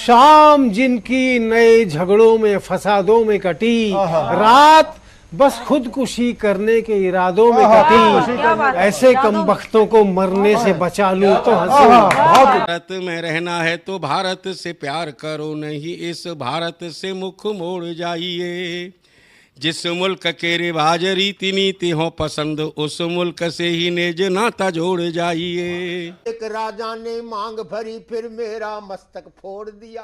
शाम जिनकी नए झगड़ों में फसादों में कटी, रात बस खुदकुशी करने के इरादों में कटी, ऐसे कमबख्तों को मरने से बचा लूं तो हंसूं। भारत में रहना है तो भारत से प्यार करो, नहीं इस भारत से मुख मोड़ जाइए। जिस मुल्क के रिवाज रीति नीति हो पसंद, उस मुल्क से ही नेज नाता जोड़ जाइए। एक राजा ने मांग भरी फिर मेरा मस्तक फोड़ दिया।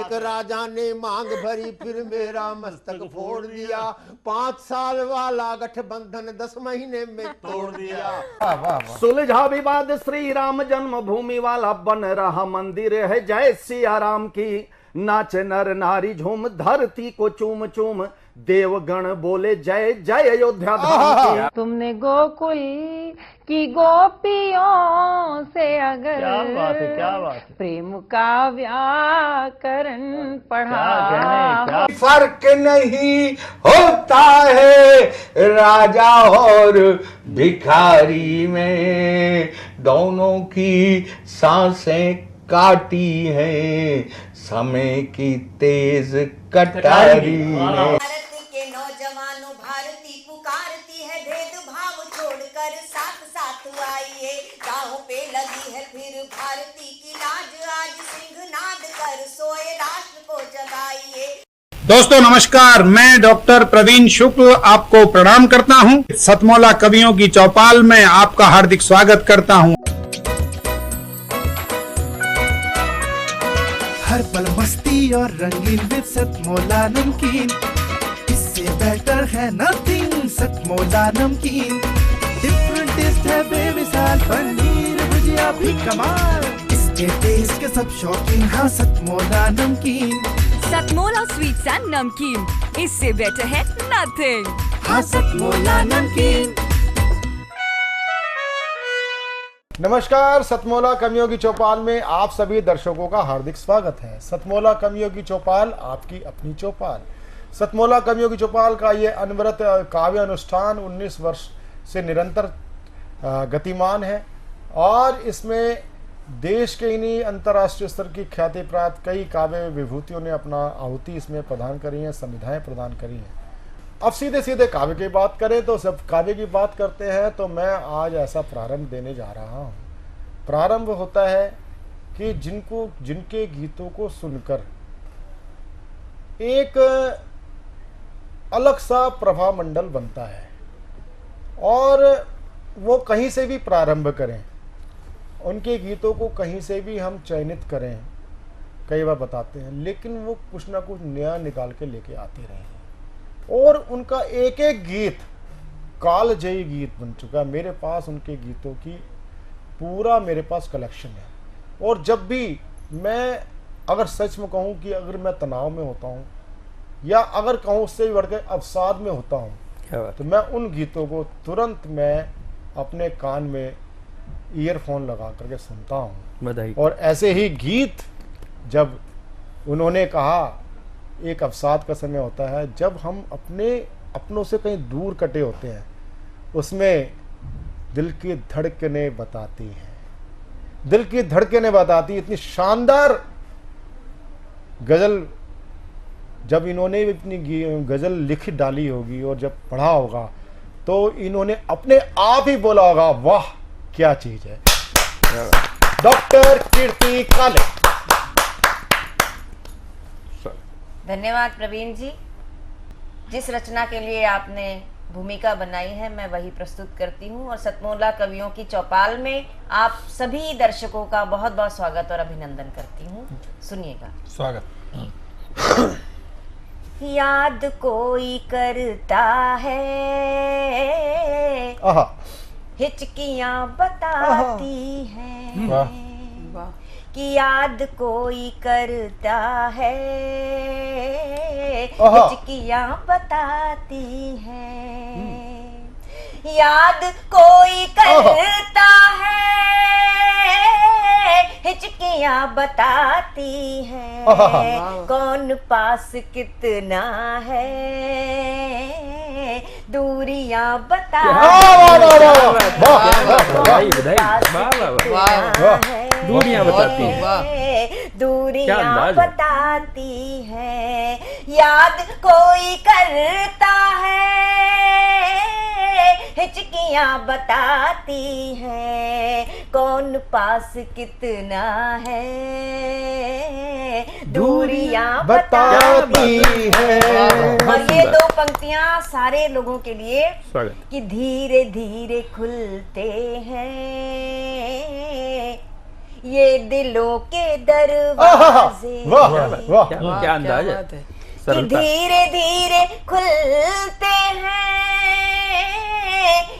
एक राजा ने मांग भरी फिर मेरा मस्तक फोड़ दिया। 5 साल वाला गठबंधन 10 महीने में तोड़ दिया। सुलझा विवाद श्री राम जन्मभूमि वाला, बन रहा मंदिर है जय सिया राम की। नाच नर नारी झूम धरती को चूम चूम, देवगण बोले जय जय अयोध्या धाम की। तुमने गोकुल की गोपियों से अगर क्या बात है। प्रेम का व्याकरण पढ़ा, फर्क नहीं होता है राजा और भिखारी में, दोनों की सांसें काटी हैं समय की तेज कटारी ने। के नौजवानों भारती पुकारती है, भेदभाव छोड़कर साथ साथ आइए। गाँव पे लगी है फिर भारती की लाज, आज सिंहनाद कर सोए राष्ट्र को जगाइए। दोस्तों नमस्कार, मैं डॉक्टर प्रवीण शुक्ल आपको प्रणाम करता हूं। सतमौला कवियों की चौपाल में आपका हार्दिक स्वागत करता हूं। हर पल मस्ती और रंगीन विद सतमौला नमकीन, इससे बेटर है नथिंग। सतमौला नमकीन डिफरेंट टेस्ट है बेमिसाल, पनीर भुजिया भी कमाल, इसके टेस्ट के सब शौकीन। हाँ सतमौला नमकीन, सतमौला स्वीट्स एंड नमकीन, इससे बेटर है नथिंग। हाँ सतमौला नमकीन। नमस्कार, सतमौला कवियों की चौपाल में आप सभी दर्शकों का हार्दिक स्वागत है। सतमौला कवियों की चौपाल, आपकी अपनी चौपाल। सतमौला कवियों की चौपाल का ये अनवरत काव्य अनुष्ठान 19 वर्ष से निरंतर गतिमान है और इसमें देश के इन्हीं अंतर्राष्ट्रीय स्तर की ख्याति प्राप्त कई काव्य विभूतियों ने अपना आहुति इसमें प्रदान करी है, संविधाएं प्रदान करी हैं। अब सीधे सीधे काव्य की बात करें तो सब काव्य की बात करते हैं तो मैं आज ऐसा प्रारंभ देने जा रहा हूँ। प्रारंभ होता है कि जिनके गीतों को सुनकर एक अलग सा प्रभा मंडल बनता है और वो कहीं से भी प्रारंभ करें, उनके गीतों को कहीं से भी हम चयनित करें, कई बार बताते हैं, लेकिन वो कुछ ना कुछ नया निकाल के लेके आते रहे हैं और उनका एक एक गीत कालजयी गीत बन चुका है। मेरे पास उनके गीतों की पूरा मेरे पास कलेक्शन है और जब भी मैं अगर सच में कहूँ कि अगर मैं तनाव में होता हूँ या अगर कहूँ उससे भी बढ़कर अवसाद में होता हूँ तो मैं उन गीतों को तुरंत मैं अपने कान में ईयरफोन लगा करके सुनता हूँ। और ऐसे ही गीत जब उन्होंने कहा, एक अवसाद का समय होता है जब हम अपनों से कहीं दूर कटे होते हैं, उसमें दिल की धड़कनें बताती हैं, दिल की धड़कनें बताती। इतनी शानदार गजल जब इन्होंने अपनी गजल लिख डाली होगी और जब पढ़ा होगा तो इन्होंने अपने आप ही बोला होगा, वाह क्या चीज है। डॉक्टर कीर्ति काले। धन्यवाद प्रवीण जी। जिस रचना के लिए आपने भूमिका बनाई है मैं वही प्रस्तुत करती हूँ और सतमौला कवियों की चौपाल में आप सभी दर्शकों का बहुत बहुत स्वागत और अभिनंदन करती हूँ। सुनिएगा। स्वागत। याद कोई करता है, हिचकियाँ बताती हैं कि याद कोई करता है, हिचकियाँ बताती हैं। याद कोई करता है, हिचकियाँ बताती हैं। कौन पास कितना है, दूरियां दूरियां बताती हैं। दूरियां बताती है, याद कोई करता है, हिचकियां बताती है, कौन पास कितना है, दूरियां बताती है। और ये दो पंक्तियां सारे लोगों के लिए कि धीरे धीरे खुलते हैं ये दिलों के दरवाजे, क्या अंदाज है, कि धीरे धीरे खुलते हैं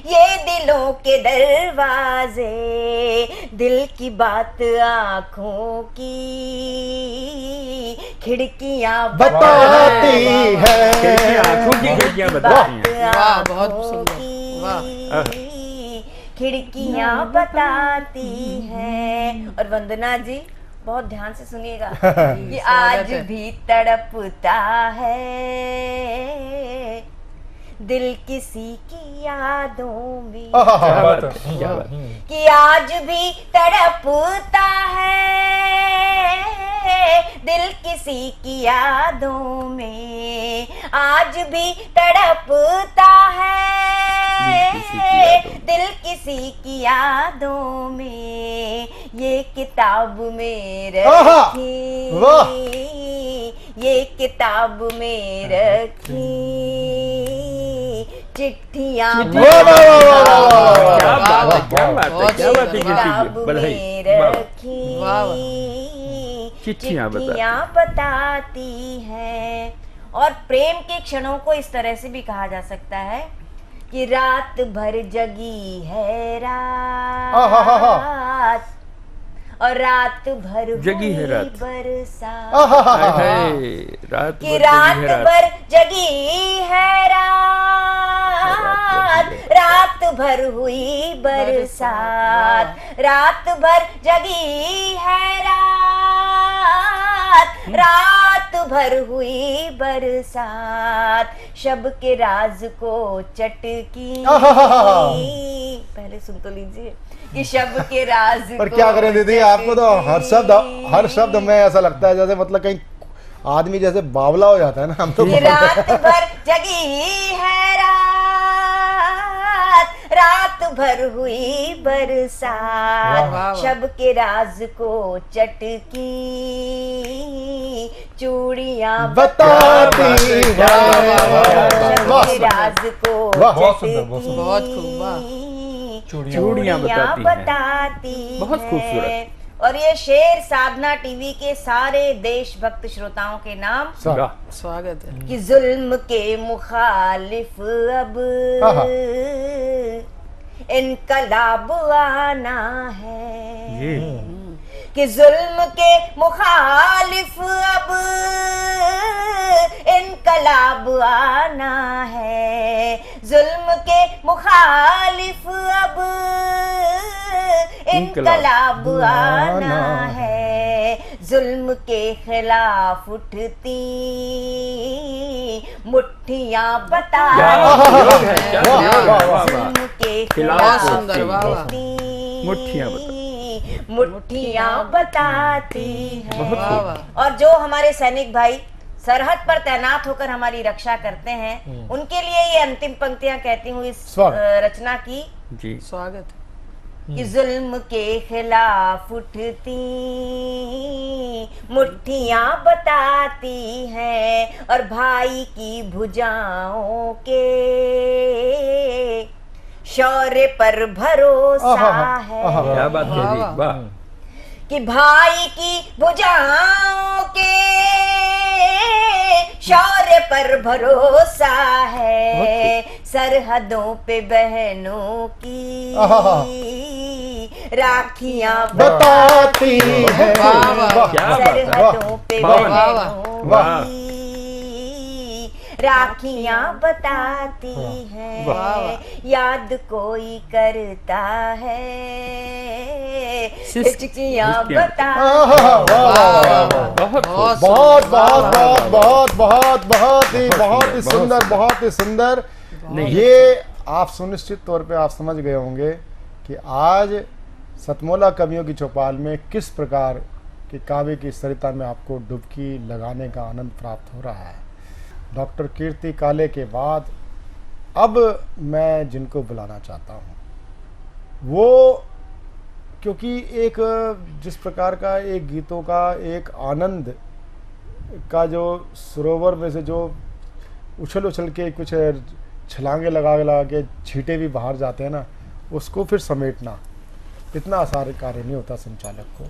ये दिलों के दरवाजे, दिल की बात आँखों की खिड़कियां बताती है, आँखों की खिड़कियां बताती हैं। वाह, बहुत सुंदर, खिड़कियां बताती हैं। और वंदना जी बहुत ध्यान से सुनिएगा कि आज भी तड़पता है दिल किसी की यादों में, कि आज भी तड़पता है दिल किसी की यादों में, आज भी तड़पता है दिल किसी की यादों में, ये किताब में रखी, ये किताब में रखी चिट्ठियां चिट्ठियां बताती हैं। और प्रेम के क्षणों को इस तरह से भी कहा जा सकता है कि रात भर जगी है रात और रात भर जगी है रात, बरसात, कि रात भर जगी है रात, रात भर हुई बरसात, रात भर जगी है रात, रात भर हुई बरसात, शब के राज को चटकी, पहले सुन तो लीजिए कि शब के राज पर क्या करें दीदी, आपको तो हर शब्द में ऐसा लगता है जैसे मतलब कहीं आदमी जैसे बावला हो जाता है ना। हम तो रात भर जगी है रात, रात भर हुई बरसात, शब के राज को चटकी चूड़ियां बताती है, शब के राज को चूड़ियां बताती बहुत खूबसूरत। और ये शेर साधना टीवी के सारे देशभक्त श्रोताओं के नाम स्वागत है। कि जुल्म के मुखालिफ अब इनकलाब आना है, कि जुल्म के मुखालिफ अब इनकलाब आना है, जुल्म के मुखालिफ अब इनकलाब आना है, जुल्म के खिलाफ उठती मुट्ठियां बता, जुल्म के खिलाफ उठती मुट्ठियां बताती है। और जो हमारे सैनिक भाई सरहद पर तैनात होकर हमारी रक्षा करते हैं, उनके लिए ये अंतिम पंक्तियां कहती हूँ इस रचना की। जी स्वागत कि जुल्म के खिलाफ उठती मुट्ठियां बताती हैं और भाई की भुजाओं के शौर्य पर भरोसा है। क्या बात है जी, वाह। कि भाई की भुजाओं के शौर्य पर भरोसा है, सरहदों पे बहनों की राखियां बताती है, सरहदों पे बहनों की राखियां बताती हैं, याद कोई करता है चिट्ठियां बता। बहुत बहुत बहुत बहुत बहुत बहुत ही सुंदर, बहुत ही सुंदर। ये आप सुनिश्चित तौर पे आप समझ गए होंगे कि आज सतमोला कवियों की चौपाल में किस प्रकार कि कावे की सरिता में आपको डुबकी लगाने का आनंद प्राप्त हो रहा है। डॉक्टर कीर्ति काले के बाद अब मैं जिनको बुलाना चाहता हूँ वो, क्योंकि एक जिस प्रकार का एक गीतों का एक आनंद का जो सरोवर में से जो उछल उछल के कुछ छलांगे लगा के छींटे भी बाहर जाते हैं ना, उसको फिर समेटना इतना आसान कार्य नहीं होता संचालक को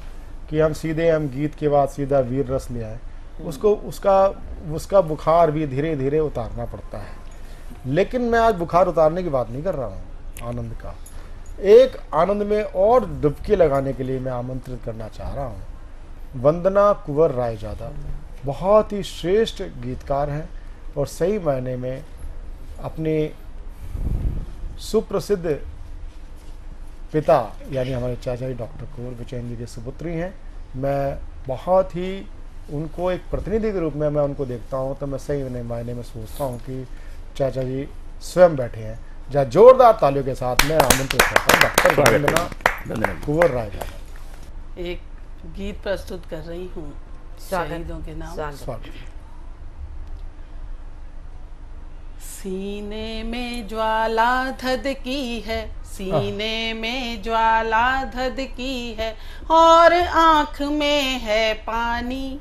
कि हम गीत के बाद सीधा वीर रस ले आए। उसको उसका बुखार भी धीरे धीरे उतारना पड़ता है। लेकिन मैं आज बुखार उतारने की बात नहीं कर रहा हूँ, आनंद का एक आनंद में और डुबकी लगाने के लिए मैं आमंत्रित करना चाह रहा हूँ वंदना कुंवर रायजादा। बहुत ही श्रेष्ठ गीतकार हैं और सही मायने में अपने सुप्रसिद्ध पिता यानी हमारे चाचा जी डॉक्टर कुंवर बिचैन जी के सुपुत्री हैं। मैं बहुत ही उनको एक प्रतिनिधि के रूप में मैं उनको देखता हूं तो मैं सही मायने में सोचता हूं कि चाचा जी स्वयं बैठे हैं। जहाँ जोरदार तालियों के साथ मैं आमंत्रित करता हूँ डॉक्टर वंदना कुंवर रायजादा। एक गीत प्रस्तुत कर रही हूँ शहीदों के नाम। सीने में ज्वाला धधकी है, सीने में ज्वाला धधकी है और आँख में है पानी।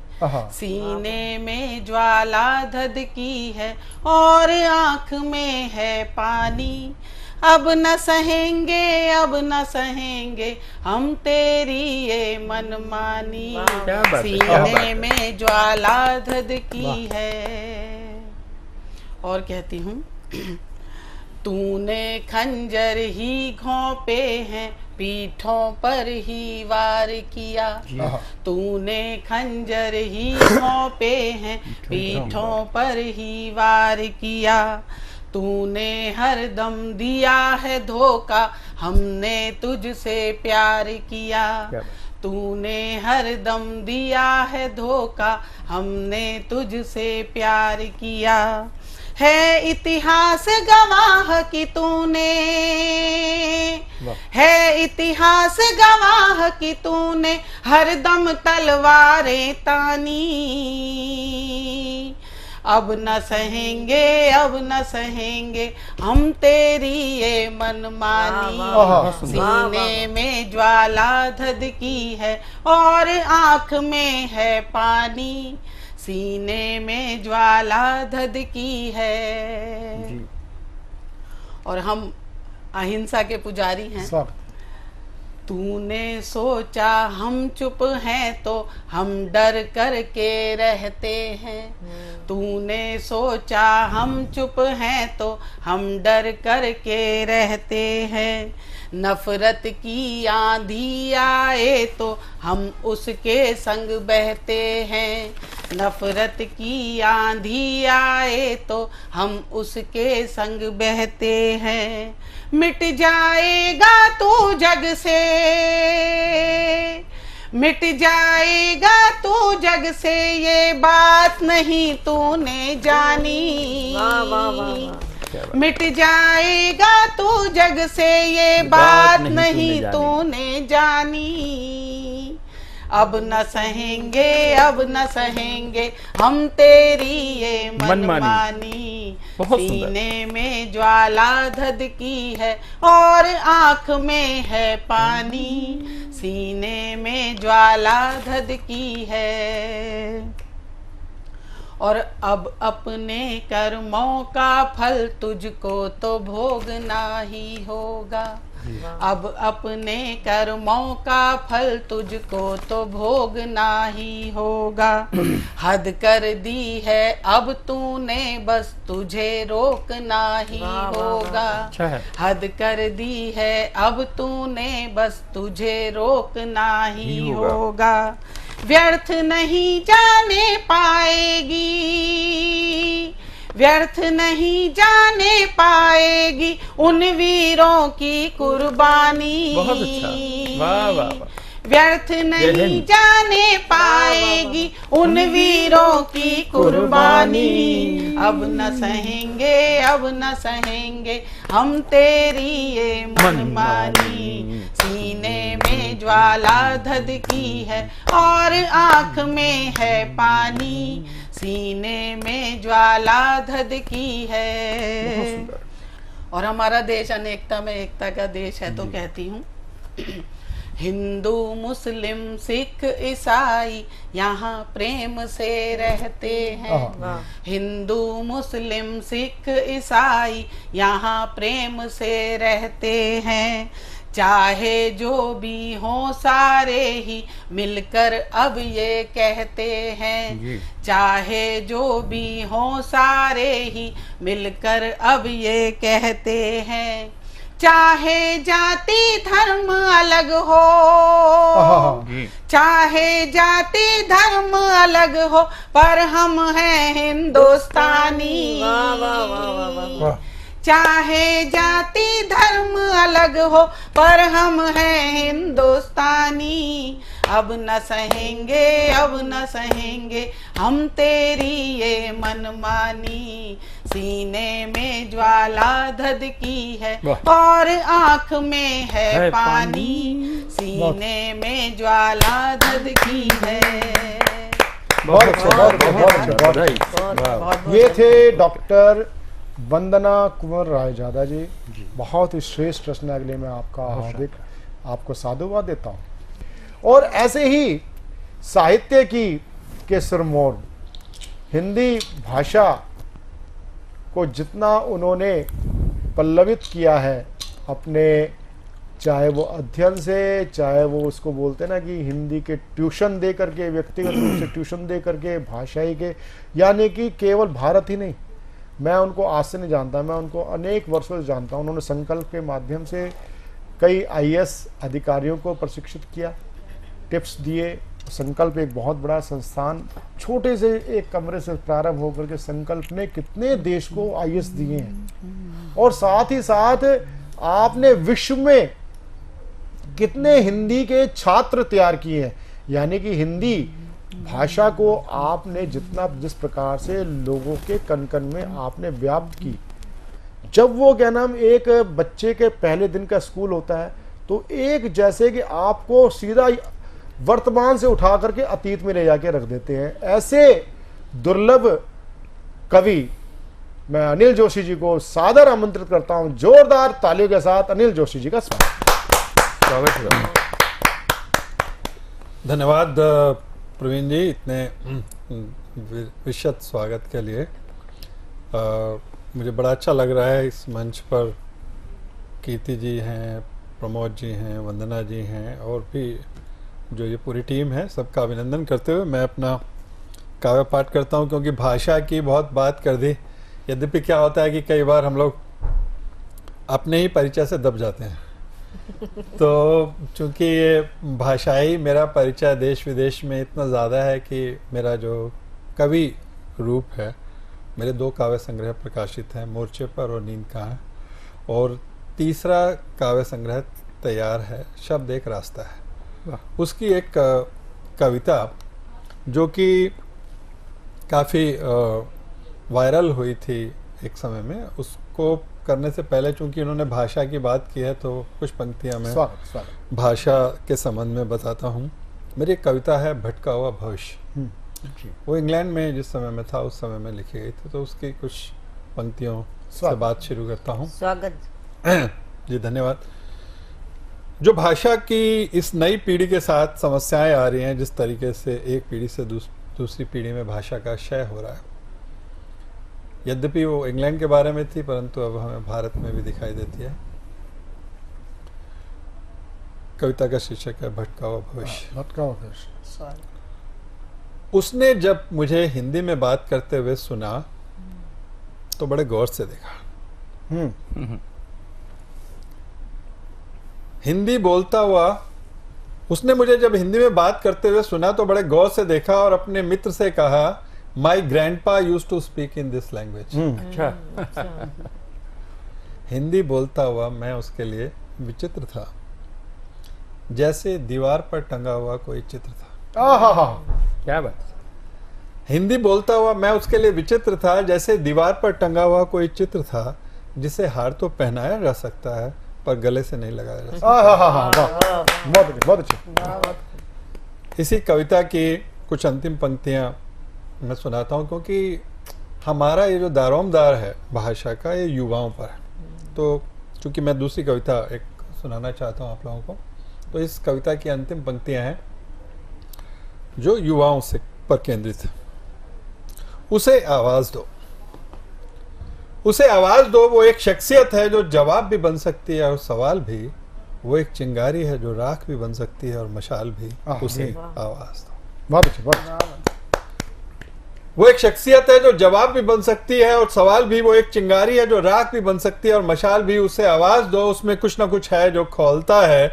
सीने में ज्वाला धधकी है और आँख में है पानी। अब न सहेंगे, अब न सहेंगे हम तेरी ये मनमानी। सीने में ज्वाला धधकी है। और कहती हूँ तूने खंजर ही घोंपे हैं, पीठों पर ही वार किया। तूने खंजर ही घोंपे हैं, पीठों पर ही वार किया। तूने हर दम दिया है धोखा, हमने तुझसे प्यार किया। तूने हर दम दिया है धोखा, हमने तुझसे प्यार किया। है इतिहास गवाह कि तूने, है इतिहास गवाह कि तूने हर दम तलवारें तानी। अब न सहेंगे, अब न सहेंगे हम तेरी ये मनमानी। सीने में ज्वाला धधकी है और आँख में है पानी। सीने में ज्वाला धधकी है। जी। और हम अहिंसा के पुजारी हैं। तूने सोचा हम चुप हैं तो हम डर कर के रहते हैं। तूने सोचा हम चुप हैं तो हम डर कर के रहते हैं। नफरत की आंधी आए तो हम उसके संग बहते हैं। नफरत की आंधी आए तो हम उसके संग बहते हैं। मिट जाएगा तू जग से, मिट जाएगा तू जग से, ये बात नहीं तूने जानी। मिट जाएगा तू जग से, ये बात नहीं तूने जानी। अब न सहेंगे, अब न सहेंगे हम तेरी ये मनमानी। सीने में ज्वाला धधकी है और आँख में है पानी। सीने में ज्वाला धधकी है। और अब अपने कर्मों का फल तुझको तो भोगना ही होगा। अब अपने कर्मों का फल तुझको तो भोगना ही होगा। हद कर दी है अब तूने, बस तुझे रोकना ही होगा। हद कर दी है अब तूने, बस तुझे रोकना ही होगा। व्यर्थ नहीं जाने पाएगी, व्यर्थ नहीं जाने पाएगी उन वीरों की कुर्बानी। बहुत अच्छा, वाह वाह वाह। व्यर्थ नहीं जाने पाएगी उन वीरों की कुर्बानी। अब न सहेंगे, अब न सहेंगे हम तेरी ये मनमानी। सीने में में ज्वाला धधकी है और आंख में है पानी, सीने में ज्वाला धधकी है। और हमारा देश अनेकता में एकता का देश है, तो कहती हूँ हिंदू मुस्लिम सिख ईसाई यहाँ प्रेम से रहते हैं। हिंदू मुस्लिम सिख ईसाई यहाँ प्रेम से रहते हैं। चाहे जो भी हो सारे ही मिलकर अब ये कहते हैं। चाहे जो भी हो सारे ही मिलकर अब ये कहते हैं। चाहे जाति धर्म अलग हो, चाहे जाति धर्म अलग हो, पर हम हैं हिंदुस्तानी। चाहे जाति धर्म अलग हो, पर हम हैं हिंदुस्तानी। अब न सहेंगे, अब न सहेंगे हम तेरी ये मनमानी। सीने में ज्वाला धधकी है और आंख में है पानी, सीने में ज्वाला धधकी है। बहुत अच्छा, बहुत अच्छा। ये थे डॉक्टर वंदना कुंवर रायजादा जी। बहुत ही श्रेष्ठ रचना के लिए मैं आपका हार्दिक आपको साधुवाद देता हूँ। और ऐसे ही साहित्य की के सिरमौर हिंदी भाषा को जितना उन्होंने पल्लवित किया है अपने, चाहे वो अध्ययन से, चाहे वो उसको बोलते ना कि हिंदी के ट्यूशन दे करके, व्यक्तिगत रूप से ट्यूशन दे करके, भाषाई के, यानी कि केवल भारत ही नहीं, मैं उनको आज से नहीं जानता, मैं उनको अनेक वर्षों से जानता हूँ। उन्होंने संकल्प के माध्यम से कई IAS अधिकारियों को प्रशिक्षित किया, टिप्स दिए। संकल्प एक बहुत बड़ा संस्थान, छोटे से एक कमरे से प्रारंभ होकर के संकल्प ने कितने देश को IAS दिए हैं। और साथ ही साथ आपने विश्व में कितने हिंदी के छात्र तैयार किए हैं। यानी कि हिंदी भाषा को आपने जिस प्रकार से लोगों के कन कन में आपने व्याप्त की। जब वो क्या नाम एक बच्चे के पहले दिन का स्कूल होता है, तो एक जैसे कि आपको सीधा वर्तमान से उठा करके अतीत में ले जाके रख देते हैं। ऐसे दुर्लभ कवि मैं अनिल जोशी जी को सादर आमंत्रित करता हूं। जोरदार तालियों के साथ अनिल जोशी जी का स्वागत है। धन्यवाद प्रवीण जी, इतने विशद स्वागत के लिए। मुझे बड़ा अच्छा लग रहा है इस मंच पर कीर्ति जी हैं, प्रमोद जी हैं, वंदना जी हैं और भी जो ये पूरी टीम है, सबका अभिनंदन करते हुए मैं अपना काव्य पाठ करता हूँ। क्योंकि भाषा की बहुत बात कर दी, यद्यपि क्या होता है कि कई बार हम लोग अपने ही परिचय से दब जाते हैं। तो चूंकि ये भाषाई मेरा परिचय देश विदेश में इतना ज़्यादा है कि मेरा जो कवि रूप है, मेरे 2 काव्य संग्रह प्रकाशित हैं, मोर्चे पर और नींद कहाँ, और तीसरा काव्य संग्रह तैयार है, शब्द एक रास्ता है। उसकी एक कविता जो कि काफ़ी वायरल हुई थी एक समय में, उसको करने से पहले चूंकि उन्होंने भाषा की बात की है तो कुछ पंक्तियां मैं भाषा के संबंध में बताता हूँ। मेरी एक कविता है भटका हुआ भविष्य। वो इंग्लैंड में जिस समय में था उस समय में लिखी गई थी, तो उसकी कुछ पंक्तियों से बात शुरू करता हूँ। स्वागत जी, धन्यवाद। जो भाषा की इस नई पीढ़ी के साथ समस्याएं आ रही हैं, जिस तरीके से एक पीढ़ी से दूसरी पीढ़ी में भाषा का क्षय हो रहा है, यद्यपि वो इंग्लैंड के बारे में थी परंतु अब हमें भारत में भी दिखाई देती है। कविता का शीर्षक है भटका हुआ भविष्य। भटका हुआ भविष्य। उसने जब मुझे हिंदी में बात करते हुए सुना तो बड़े गौर से देखा। हिंदी बोलता हुआ उसने मुझे जब हिंदी में बात करते हुए सुना तो बड़े गौर से देखा और अपने मित्र से कहा, my grandpa used to speak in this language. अच्छा। हिंदी बोलता हुआ मैं उसके लिए विचित्र था, जैसे दीवार पर टंगा हुआ कोई चित्र था। क्या बात। हिंदी बोलता हुआ मैं उसके लिए विचित्र था, जैसे दीवार पर टंगा हुआ कोई चित्र था, जिसे हार तो पहनाया जा सकता है पर गले से नहीं लगाया जा सकता। बहुत अच्छे। इसी कविता की कुछ अंतिम पंक्तियां मैं सुनाता हूं, क्योंकि हमारा ये जो दारोमदार है भाषा का, ये युवाओं पर है। तो चूंकि मैं दूसरी कविता एक सुनाना चाहता हूं आप लोगों को, तो इस कविता की अंतिम पंक्तियां हैं जो युवाओं से पर केंद्रित है। उसे आवाज दो, उसे आवाज दो, वो एक शख्सियत है जो जवाब भी बन सकती है और सवाल भी। वो एक चिंगारी है जो राख भी बन सकती है और मशाल भी। उसे आवाज दो। बहुत अच्छे। वो एक शख्सियत है जो जवाब भी बन सकती है और सवाल भी। वो एक चिंगारी है जो राख भी बन सकती है और मशाल भी। उसे आवाज दो, उसमें कुछ ना कुछ है जो खोलता है,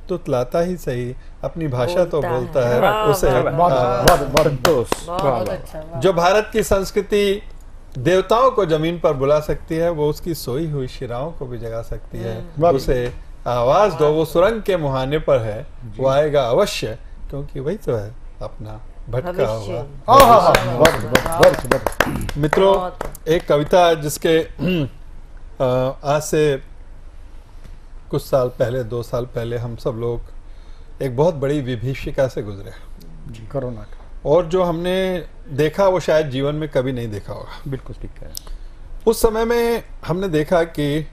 तुतलाता ही सही, अपनी भाषा तो बोलता है। उसे जो भारत की संस्कृति देवताओं को जमीन पर बुला सकती है, वो उसकी सोई हुई शिराओं को भी जगा सकती है। उसे आवाज दो, वो सुरंग के मुहाने पर है, वो आएगा अवश्य, क्योंकि वही तो है अपना भटका हुआ। मित्रों, एक कविता जिसके आज से कुछ साल पहले, 2 साल पहले हम सब लोग एक बहुत बड़ी विभीषिका से गुजरे, कोरोना का, और जो हमने देखा वो शायद जीवन में कभी नहीं देखा होगा। बिल्कुल ठीक है। उस समय में हमने देखा कि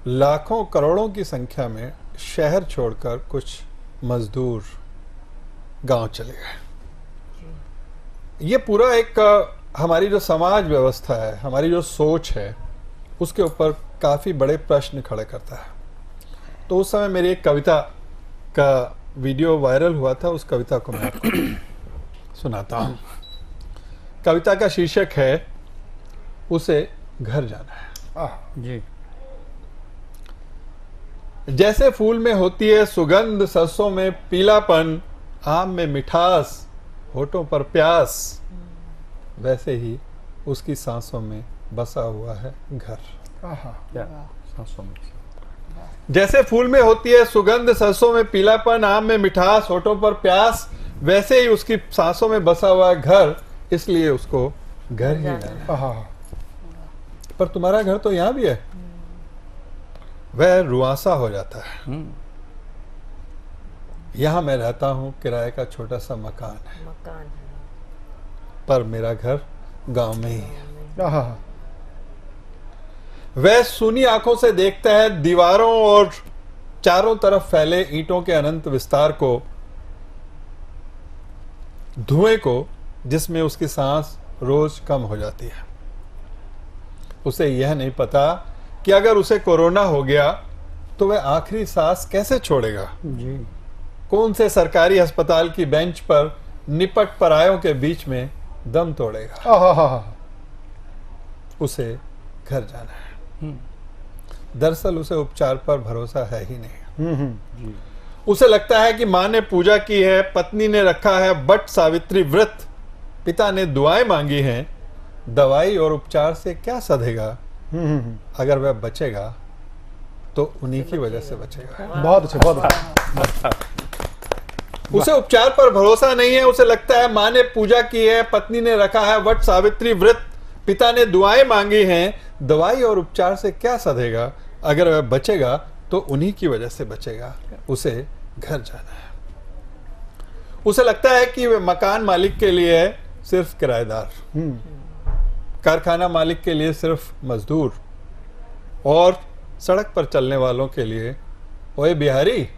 लाखों करोड़ों की संख्या में शहर छोड़कर कुछ मजदूर गांव चले गए। ये पूरा एक हमारी जो समाज व्यवस्था है, हमारी जो सोच है, उसके ऊपर काफी बड़े प्रश्न खड़े करता है। तो उस समय मेरी एक कविता का वीडियो वायरल हुआ था, उस कविता को मैं आपको सुनाता हूं। कविता का शीर्षक है उसे घर जाना है। जी। जैसे फूल में होती है सुगंध, सरसों में पीलापन, आम में मिठास, होठों पर प्यास, वैसे ही उसकी सांसों में बसा हुआ है घर। सांसों में। जैसे फूल में होती है सुगंध, सरसों में पीलापन, आम में मिठास, होठों पर प्यास, वैसे ही उसकी सांसों में बसा हुआ है घर, इसलिए उसको घर ही जाना है। पर तुम्हारा घर तो यहां भी है। वह रुआसा हो जाता है। यहां मैं रहता हूं, किराए का छोटा सा मकान है, पर मेरा घर गांव में ही है। वह सूनी आंखों से देखता है दीवारों और चारों तरफ फैले ईंटों के अनंत विस्तार को, धुएं को, जिसमें उसकी सांस रोज कम हो जाती है। उसे यह नहीं पता कि अगर उसे कोरोना हो गया तो वह आखिरी सांस कैसे छोड़ेगा। जी। कौन से सरकारी अस्पताल की बेंच पर निपट परायों के बीच में दम तोड़ेगा। उसे घर जाना है। दरअसल उसे उपचार पर भरोसा है ही नहीं। उसे लगता है कि माँ ने पूजा की है, पत्नी ने रखा है बट सावित्री व्रत, पिता ने दुआएं मांगी हैं, दवाई और उपचार से क्या सधेगा। अगर वह बचेगा तो उन्हीं की वजह से बचेगा। बहुत अच्छे, बहुत अच्छे। उसे उपचार पर भरोसा नहीं है। उसे लगता है माँ ने पूजा की है, पत्नी ने रखा है वट सावित्री व्रत, पिता ने दुआएं मांगी हैं, दवाई और उपचार से क्या सधेगा। अगर वह बचेगा तो उन्हीं की वजह से बचेगा। उसे घर जाना है। उसे लगता है कि वह मकान मालिक के लिए है सिर्फ किराएदार, कारखाना मालिक के लिए सिर्फ मजदूर, और सड़क पर चलने वालों के लिए ओए बिहारी,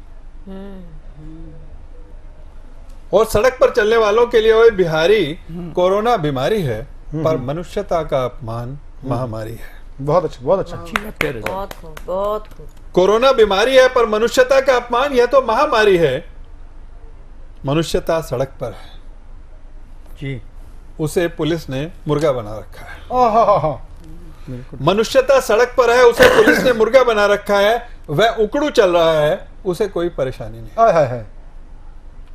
और सड़क पर चलने वालों के लिए ओए बिहारी, कोरोना बीमारी है पर मनुष्यता का अपमान महामारी है। बहुत अच्छा, बहुत अच्छा। बहुत खूब, बहुत खूब। कोरोना बीमारी है पर मनुष्यता का अपमान, यह तो महामारी है। मनुष्यता सड़क पर है जी। उसे पुलिस ने मुर्गा बना रखा है। मनुष्यता सड़क पर है, उसे पुलिस ने मुर्गा बना रखा है। वह उकड़ू चल रहा है, उसे कोई परेशानी नहीं।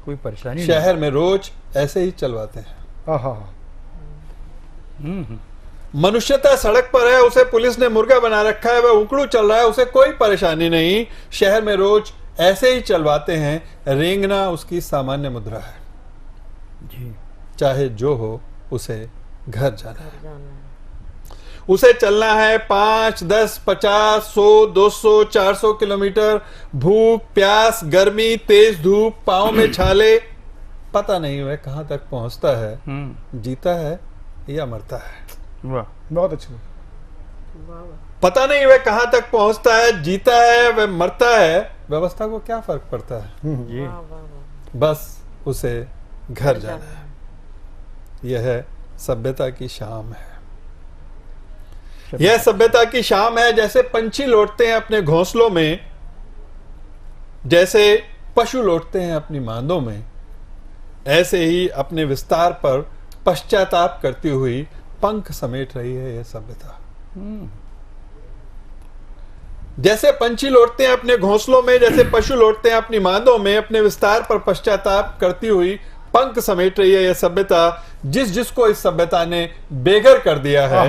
कोई परेशानी शहर में रोज ऐसे ही चलवाते हैं। मनुष्यता सड़क पर है, उसे पुलिस ने मुर्गा बना रखा है। वह उकड़ू चल रहा है, उसे कोई परेशानी नहीं। शहर में रोज ऐसे ही चलवाते हैं। रेंगना उसकी सामान्य मुद्रा है जी। चाहे जो हो, उसे घर जाना है। उसे चलना है 5, 10, 50, 100, 200, 400 किलोमीटर। भूख, प्यास, गर्मी, तेज धूप, पाँव में छाले, पता नहीं वह कहाँ तक पहुंचता है, जीता है या मरता है। वाह, बहुत अच्छी। पता नहीं वह कहाँ तक पहुंचता है, जीता है वह मरता है, व्यवस्था को क्या फर्क पड़ता है। ये बस उसे घर जाना है। यह है सभ्यता की शाम है। यह सभ्यता की शाम है। जैसे पंछी लौटते हैं अपने घोंसलों में, जैसे पशु लौटते हैं अपनी मांदों में, ऐसे ही अपने विस्तार पर पश्चाताप करती हुई पंख समेट रही है यह सभ्यता। जैसे पंछी लौटते हैं अपने घोंसलों में, जैसे पशु लौटते हैं अपनी मांदों में, अपने विस्तार पर पश्चाताप करती हुई पंख समेट रही है यह सभ्यता। जिसको इस सभ्यता ने बेघर कर दिया है,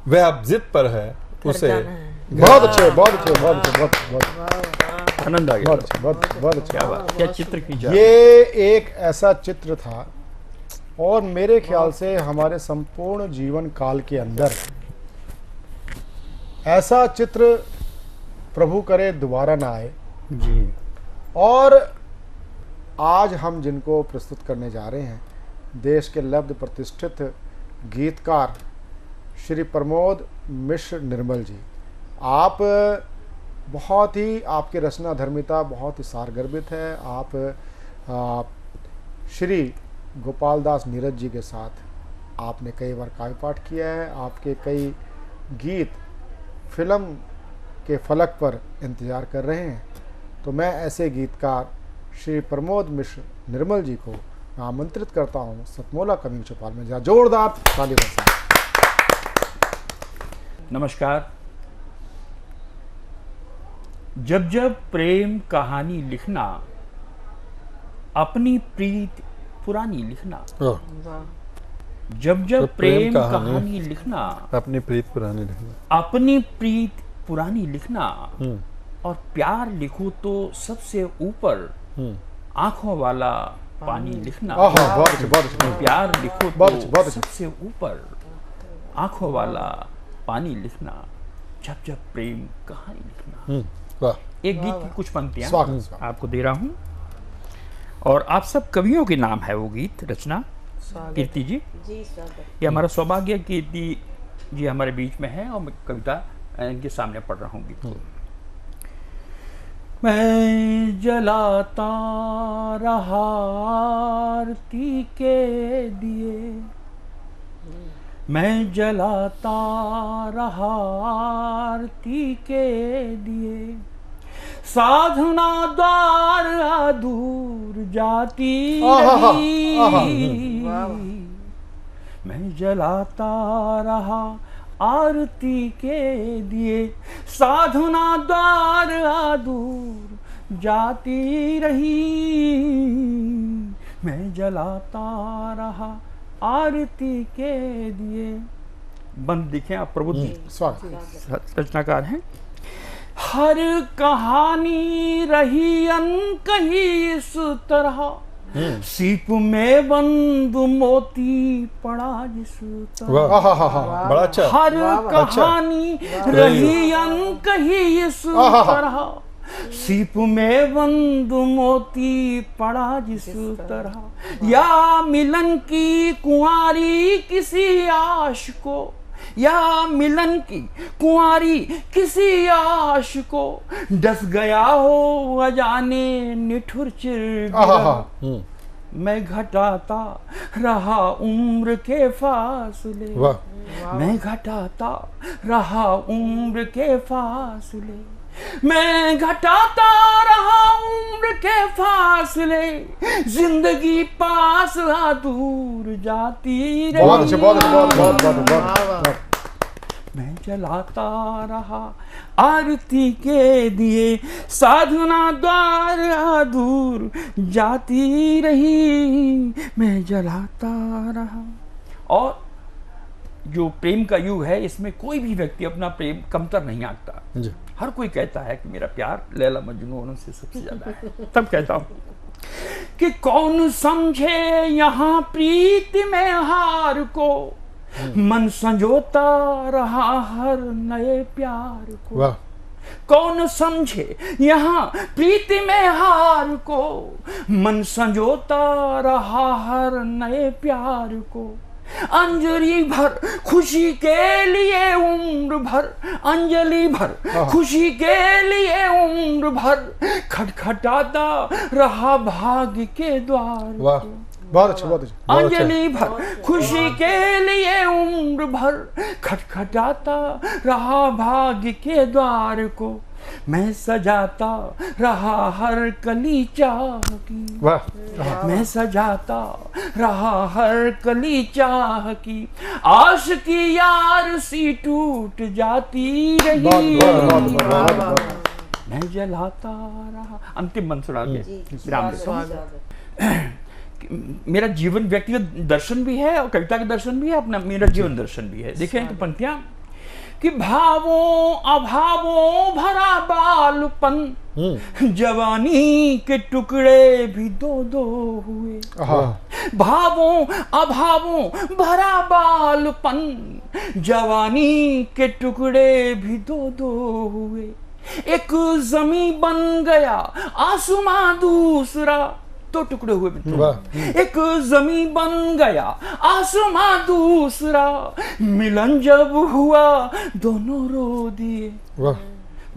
वह अब जिद पर है, उसे बहुत अच्छे, बहुत अच्छे, बहुत अच्छे, बहुत आनंद आ गया। बहुत अच्छे, बहुत अच्छे। क्या बात, क्या चित्र खींचा। ये एक ऐसा चित्र था, और मेरे ख्याल से हमारे संपूर्ण जीवन काल के अंदर ऐसा चित्र प्रभु करे दोबारा ना आए जी। और आज हम जिनको प्रस्तुत करने जा रहे हैं, देश के लब्ध प्रतिष्ठित गीतकार श्री प्रमोद मिश्र निर्मल जी। आप बहुत ही, आपकी रचना धर्मिता बहुत ही सारगर्भित है। आप श्री गोपाल दास नीरज जी के साथ आपने कई बार काव्य पाठ किया है। आपके कई गीत फिल्म के फलक पर इंतज़ार कर रहे हैं। तो मैं ऐसे गीतकार श्री प्रमोद मिश्र निर्मल जी को आमंत्रित करता हूँ सतमोला कवि चौपाल में। जहाँ जोरदार ताली बरसाएं। नमस्कार। जब जब प्रेम कहानी लिखना, अपनी प्रीत पुरानी लिखना। जब जब प्रेम कहानी लिखना, अपनी प्रीत पुरानी लिखना, अपनी प्रीत पुरानी लिखना, और प्यार लिखो तो सबसे ऊपर आंखों वाला पानी लिखना। प्यार लिखो तो सबसे ऊपर आंखों वाला पानी लिखना, जब जब प्रेम कहानी लिखना। एक गीत की कुछ पंक्तियां आपको दे रहा हूं, और आप सब कवियों के नाम है वो गीत रचना। कीर्ति जी, ये हमारा सौभाग्य, कीर्ति जी हमारे बीच में है और मैं कविता इनके सामने पढ़ रहा हूँ गीत को। मैं जलाता रहा आरती के दिए, मैं जलाता रहा आरती के दिए, साधना द्वार दूर जाती रही। मैं जलाता रहा आरती के दिए, साधना द्वार दूर जाती रही। मैं जलाता रहा आरती के दिए। बंद दिखे आप प्रभु जी रचनाकार हैं। हर कहानी रही अनकही इस तरह, सीप में बंद मोती पड़ा जिस तरह। बड़ा अच्छा। हर कहानी रही अनकही इस तरह, सीप में बंद मोती पड़ा जिस तरह। या मिलन की कुंवारी किसी आश को, या मिलन की कुंवारी किसी आश को, डस गया हो अजाने निठुर चिर। मैं घटाता रहा उम्र के फासले, मैं घटाता रहा उम्र के फासले, मैं घटाता रहा उम्र के फासले, जिंदगी पास दूर जाती रही। मैं जलाता रहा आरती के दिए, साधना द्वार दूर जाती रही। मैं जलाता रहा। और जो प्रेम का युग है, इसमें कोई भी व्यक्ति अपना प्रेम कमतर नहीं आंकता। हर कोई कहता है कि मेरा प्यार लैला मजनू से सबसे ज्यादा है। तब कहता हूं कि कौन समझे यहाँ प्रीत में हार को, मन संजोता रहा हर नए प्यार को। वाह। कौन समझे यहाँ प्रीति में हार को, मन संजोता रहा हर नए प्यार को। अंजलि भर खुशी के लिए उम्र भर, अंजलि भर खुशी के लिए उम्र भर, खटखटाता रहा भाग्य के द्वार। वाह, बहुत अच्छा, बहुत अच्छा। अंजलि भर खुशी के लिए उम्र भर, खटखटाता रहा भाग्य के द्वार को। मैं सजाता रहा हर कली चाह की, वाह। मैं सजाता रहा हर कली चाह की। आश की यार सी टूट जाती रही, मैं जलाता रहा। अंतिम मंत्र सुना के विराम देता। मेरा जीवन व्यक्तिगत दर्शन भी है और कविता का दर्शन भी है, अपना मेरा जीवन दर्शन भी है। देखें तो पंक्तियां कि भावों अभावों भरा बालपन, जवानी के टुकड़े भी दो दो हुए। भावों अभावों भरा बालपन, जवानी के टुकड़े भी दो दो हुए। एक जमी बन गया आसमां दूसरा, दो टुकड़े हुए मित्रों। एक जमी बन गया आसमां दूसरा, मिलन जब हुआ दोनों रो दिए।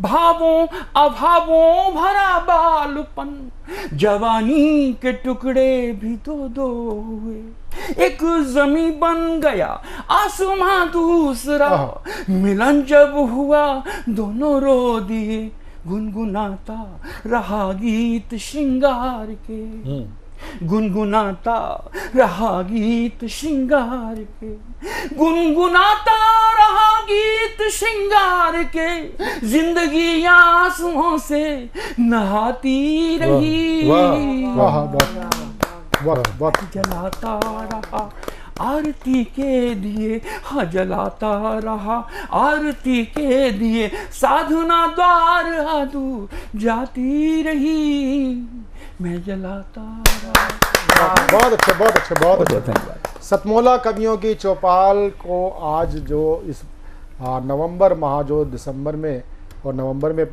भावों अभावों भरा बालपन, जवानी के टुकड़े भी दो दो हुए। एक जमी बन गया आसमां दूसरा, मिलन जब हुआ दोनों रो दिए। गुनगुनाता रहा गीत श्रृंगार के, गुनगुनाता रहा गीत श्रृंगार के, गुनगुनाता रहा गीत श्रृंगार के। जिंदगी आंसुओं से नहाती रही, जलाता रहा आरती के दिए, हाँ जलाता रहा आरती के दिए। साधना द्वार आदू जाती रही, मैं जलाता रहा। बहुत अच्छे, बहुत अच्छे, बहुत अच्छे। सतमोला कवियों की चौपाल को आज जो इस नवंबर माह जो दिसंबर में और नवंबर में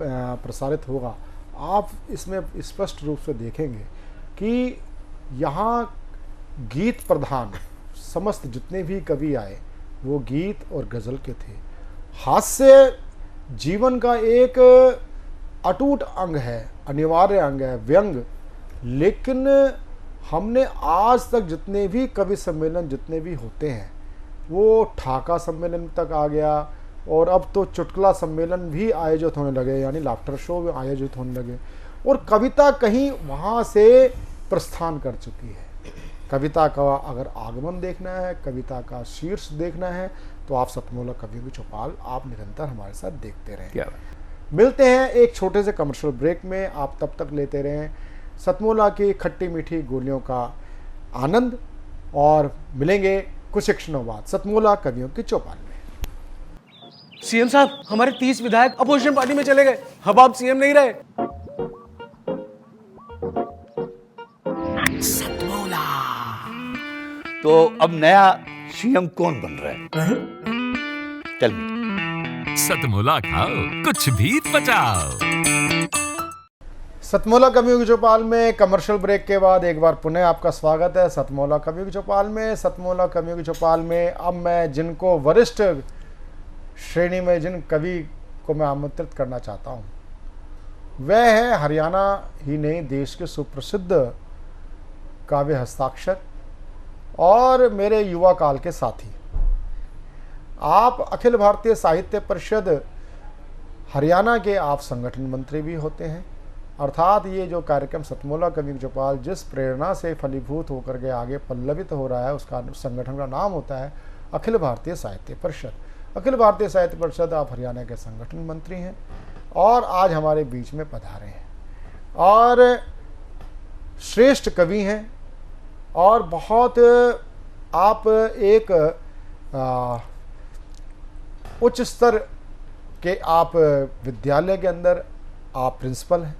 प्रसारित होगा, आप इसमें स्पष्ट रूप से देखेंगे कि यहाँ गीत प्रधान समस्त जितने भी कवि आए वो गीत और गज़ल के थे। हास्य जीवन का एक अटूट अंग है, अनिवार्य अंग है, व्यंग। लेकिन हमने आज तक जितने भी कवि सम्मेलन जितने भी होते हैं, वो ठाका सम्मेलन तक आ गया, और अब तो चुटकुला सम्मेलन भी आयोजित होने लगे, यानी लाफ्टर शो भी आयोजित होने लगे, और कविता कहीं वहाँ से प्रस्थान कर चुकी है। कविता का अगर आगमन देखना है, कविता का शीर्ष देखना है, तो आप सतमोला कवियों की चौपाल आप निरंतर हमारे साथ देखते रहें। मिलते हैं एक छोटे से कमर्शियल ब्रेक में, आप तब तक लेते रहें सतमोला की खट्टी मीठी गोलियों का आनंद, और मिलेंगे कुछ क्षणों बाद सतमोला कवियों की चौपाल में। सीएम साहब, हमारे 30 विधायक अपोजिशन पार्टी में चले गए, अब आप सीएम नहीं रहे। तो अब नया सीएम कौन बन रहा है? चल सतमोला खाओ, कुछ भी बचाओ। सतमोला कवियों की चौपाल में कमर्शियल ब्रेक के बाद एक बार पुनः आपका स्वागत है सतमोला कवियों की चौपाल में। सतमोला कवियों की चौपाल में अब मैं जिनको वरिष्ठ श्रेणी में जिन कवि को मैं आमंत्रित करना चाहता हूँ, वह है हरियाणा ही नहीं देश के सुप्रसिद्ध काव्य हस्ताक्षर और मेरे युवा काल के साथी। आप अखिल भारतीय साहित्य परिषद हरियाणा के आप संगठन मंत्री भी होते हैं। अर्थात ये जो कार्यक्रम सतमोला कवियों की चौपाल जिस प्रेरणा से फलीभूत होकर के आगे पल्लवित हो रहा है, उसका संगठन का नाम होता है अखिल भारतीय साहित्य परिषद। अखिल भारतीय साहित्य परिषद आप हरियाणा के संगठन मंत्री हैं और आज हमारे बीच में पधारे हैं और श्रेष्ठ कवि हैं और बहुत आप एक उच्च स्तर के आप विद्यालय के अंदर आप प्रिंसिपल हैं।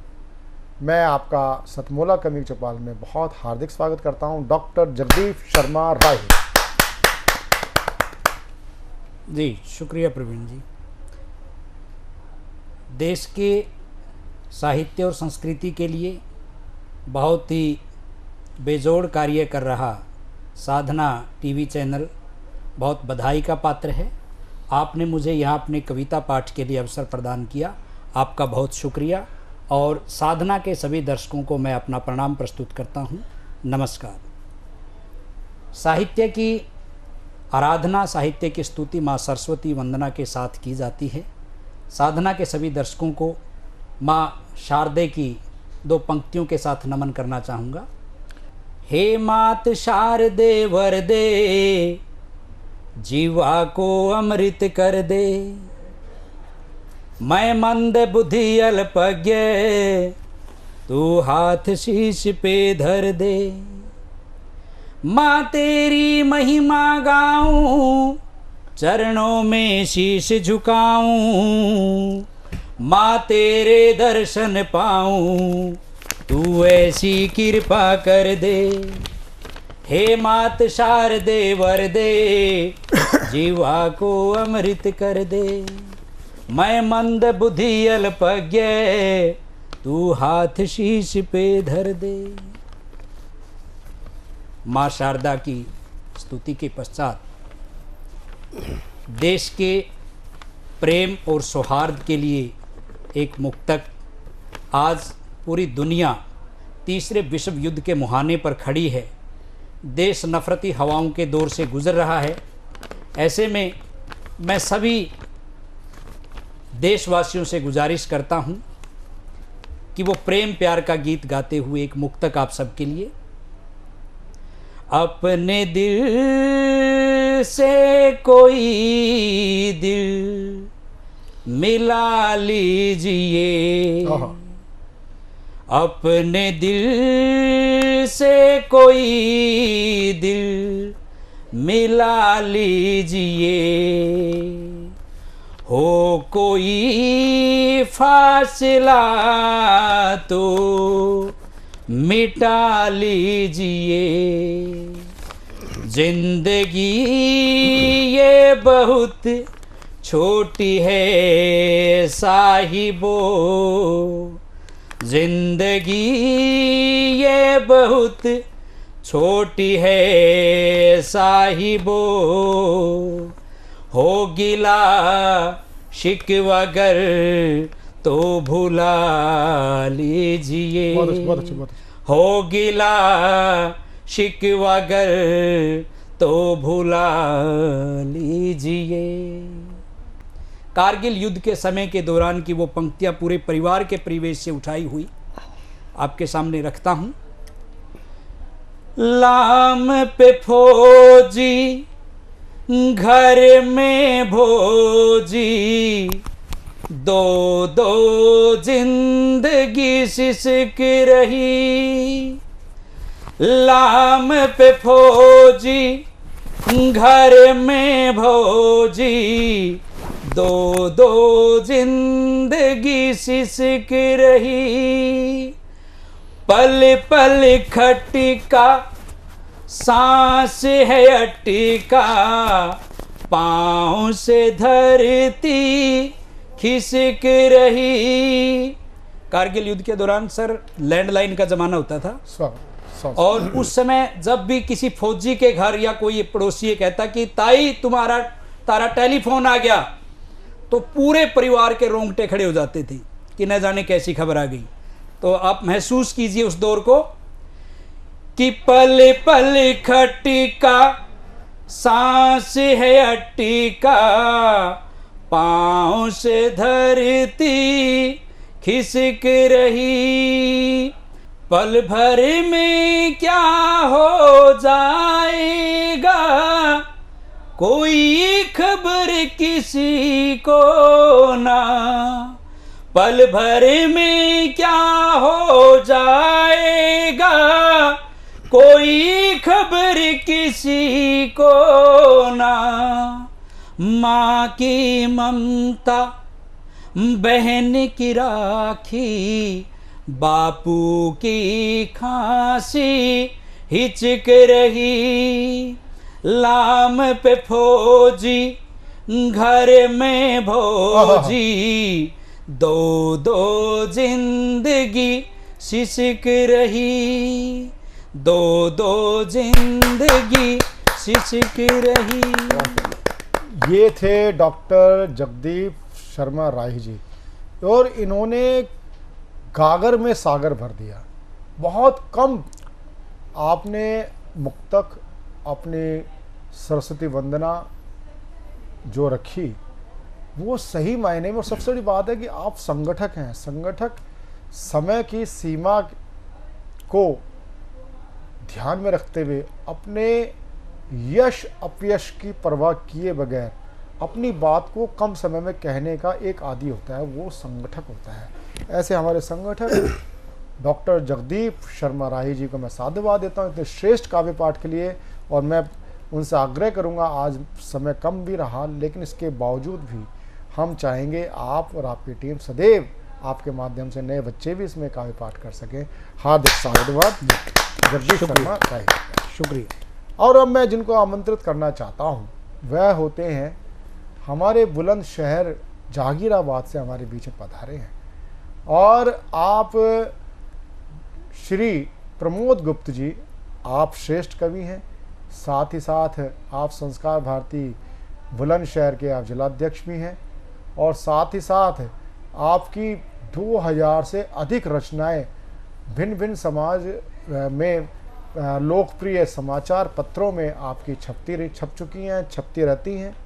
मैं आपका सतमोला कवियों की चौपाल में बहुत हार्दिक स्वागत करता हूं, डॉक्टर जगदीप शर्मा राय। जी शुक्रिया प्रवीण जी। देश के साहित्य और संस्कृति के लिए बहुत ही बेजोड़ कार्य कर रहा साधना टीवी चैनल बहुत बधाई का पात्र है। आपने मुझे यहाँ अपने कविता पाठ के लिए अवसर प्रदान किया, आपका बहुत शुक्रिया। और साधना के सभी दर्शकों को मैं अपना प्रणाम प्रस्तुत करता हूँ। नमस्कार। साहित्य की आराधना, साहित्य की स्तुति माँ सरस्वती वंदना के साथ की जाती है। साधना के सभी दर्शकों को माँ शारदे की दो पंक्तियों के साथ नमन करना चाहूँगा। हे मात शारदे वरदे, जीवा को अमृत कर दे। मैं मंद बुद्धि अल्पज्ञ, तू हाथ शीश पे धर दे। माँ तेरी महिमा गाऊं, चरणों में शीश झुकाऊं। माँ तेरे दर्शन पाऊं, तू ऐसी कृपा कर दे। हे मात शारदे वरदे, जीवा को अमृत कर दे। मैं मंद बुद्धि अल्पज्ञ, तू हाथ शीश पे धर दे। माँ शारदा की स्तुति के पश्चात देश के प्रेम और सौहार्द के लिए एक मुक्तक। आज पूरी दुनिया तीसरे विश्व युद्ध के मुहाने पर खड़ी है। देश नफरती हवाओं के दौर से गुजर रहा है। ऐसे में मैं सभी देशवासियों से गुजारिश करता हूं कि वो प्रेम प्यार का गीत गाते हुए एक मुक्तक आप सबके लिए। अपने दिल से कोई दिल मिला लीजिए, अपने दिल से कोई दिल मिला लीजिए। हो कोई फासला तो मिटा लीजिए। जिंदगी ये बहुत छोटी है साहिबो, जिंदगी ये बहुत छोटी है साहिबो। हो गिला शिकवागर तो भुला लीजिए। हो गिला शिकवागर तो भुला लीजिए। कारगिल युद्ध के समय के दौरान की वो पंक्तियां पूरे परिवार के परिवेश से उठाई हुई आपके सामने रखता हूं। लाम पे फौजी, घर में भोजी, दो दो जिंदगी सिसक रही। लाम पे फौजी, घर में भोजी, दो दो जिंदगी सिसक रही। पल पल खटिका, सांस है अटिका, पाँव से धरती खिसक रही। कारगिल युद्ध के दौरान सर लैंडलाइन का जमाना होता था और उस समय जब भी किसी फौजी के घर या कोई पड़ोसी कहता कि ताई तारा टेलीफोन आ गया, तो पूरे परिवार के रोंगटे खड़े हो जाते थे कि न जाने कैसी खबर आ गई। तो आप महसूस कीजिए उस दौर को कि पल पल खटिका, सांस है अटिका, पाँव से धरती खिसक रही। पल भर में क्या हो जाएगा, कोई खबर किसी को ना। पल भर में क्या हो जाएगा, कोई खबर किसी को ना। माँ की ममता, बहन की राखी, बापू की खांसी हिचक रही। लाम पे फौजी, घर में भोजी दो दो जिंदगी सिसक रही, दो दो जिंदगी सिसक रही। ये थे डॉक्टर जगदीप शर्मा राही जी, और इन्होंने गागर में सागर भर दिया। बहुत कम आपने मुक्तक अपनी सरस्वती वंदना जो रखी वो सही मायने में, और सबसे बड़ी बात है कि आप संगठक हैं। संगठक समय की सीमा को ध्यान में रखते हुए अपने यश अपयश की परवाह किए बगैर अपनी बात को कम समय में कहने का एक आदी होता है, वो संगठक होता है। ऐसे हमारे संगठक डॉक्टर जगदीप शर्मा राही जी को मैं साधुवाद देता हूँ इतने श्रेष्ठ काव्य पाठ के लिए। और मैं उनसे आग्रह करूँगा, आज समय कम भी रहा लेकिन इसके बावजूद भी हम चाहेंगे आप और आपकी टीम सदैव आपके माध्यम से नए बच्चे भी इसमें काव्य पाठ कर सकें। हार्दिक साधुवाद जगदीप शर्मा राही। शुक्रिया। और अब मैं जिनको आमंत्रित करना चाहता हूँ वह होते हैं हमारे बुलंद शहर जहांगीराबाद से हमारे बीच में पधारे हैं, और आप श्री प्रमोद गुप्त जी, आप श्रेष्ठ कवि हैं, साथ ही साथ आप संस्कार भारती बुलंदशहर के आप जिलाध्यक्ष भी हैं, और साथ ही साथ आपकी 2000 से अधिक रचनाएं भिन्न भिन्न समाज में लोकप्रिय समाचार पत्रों में आपकी छप चुकी हैं, छपती रहती हैं,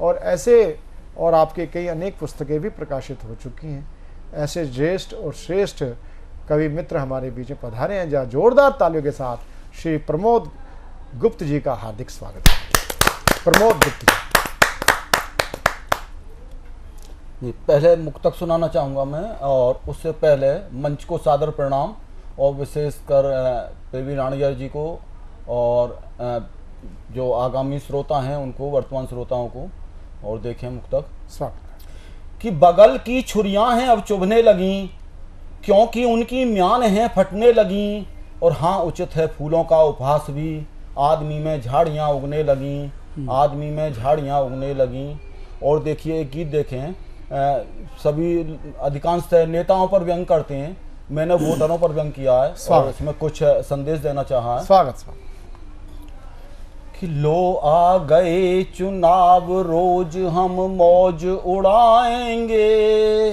और ऐसे और आपके कई अनेक पुस्तकें भी प्रकाशित हो चुकी हैं। ऐसे ज्येष्ठ और श्रेष्ठ कवि मित्र हमारे बीच में पधारे हैं, जहाँ जोरदार तालियों के साथ श्री प्रमोद गुप्त जी का हार्दिक स्वागत है। प्रमोद गुप्त जी, पहले मुक्तक सुनाना चाहूँगा मैं, और उससे पहले मंच को सादर प्रणाम, और विशेषकर प्रवीण राणिया जी को और जो आगामी श्रोता हैं उनको, वर्तमान श्रोताओं को। और देखें मुक्तक स्वागत। कि बगल की छुरियां हैं अब चुभने लगीं, क्योंकि उनकी म्यान हैं फटने लगीं, और हाँ उचित है फूलों का उपहास भी, आदमी में झाड़ियाँ उगने लगीं, आदमी में झाड़ियाँ उगने लगीं। और देखिए एक गीत देखें, सभी अधिकांश नेताओं पर व्यंग करते हैं, मैंने वोटरों पर व्यंग किया है और इसमें कुछ संदेश देना चाहा है। स्वागत। कि लो आ गए चुनाव रोज हम मौज उड़ाएंगे,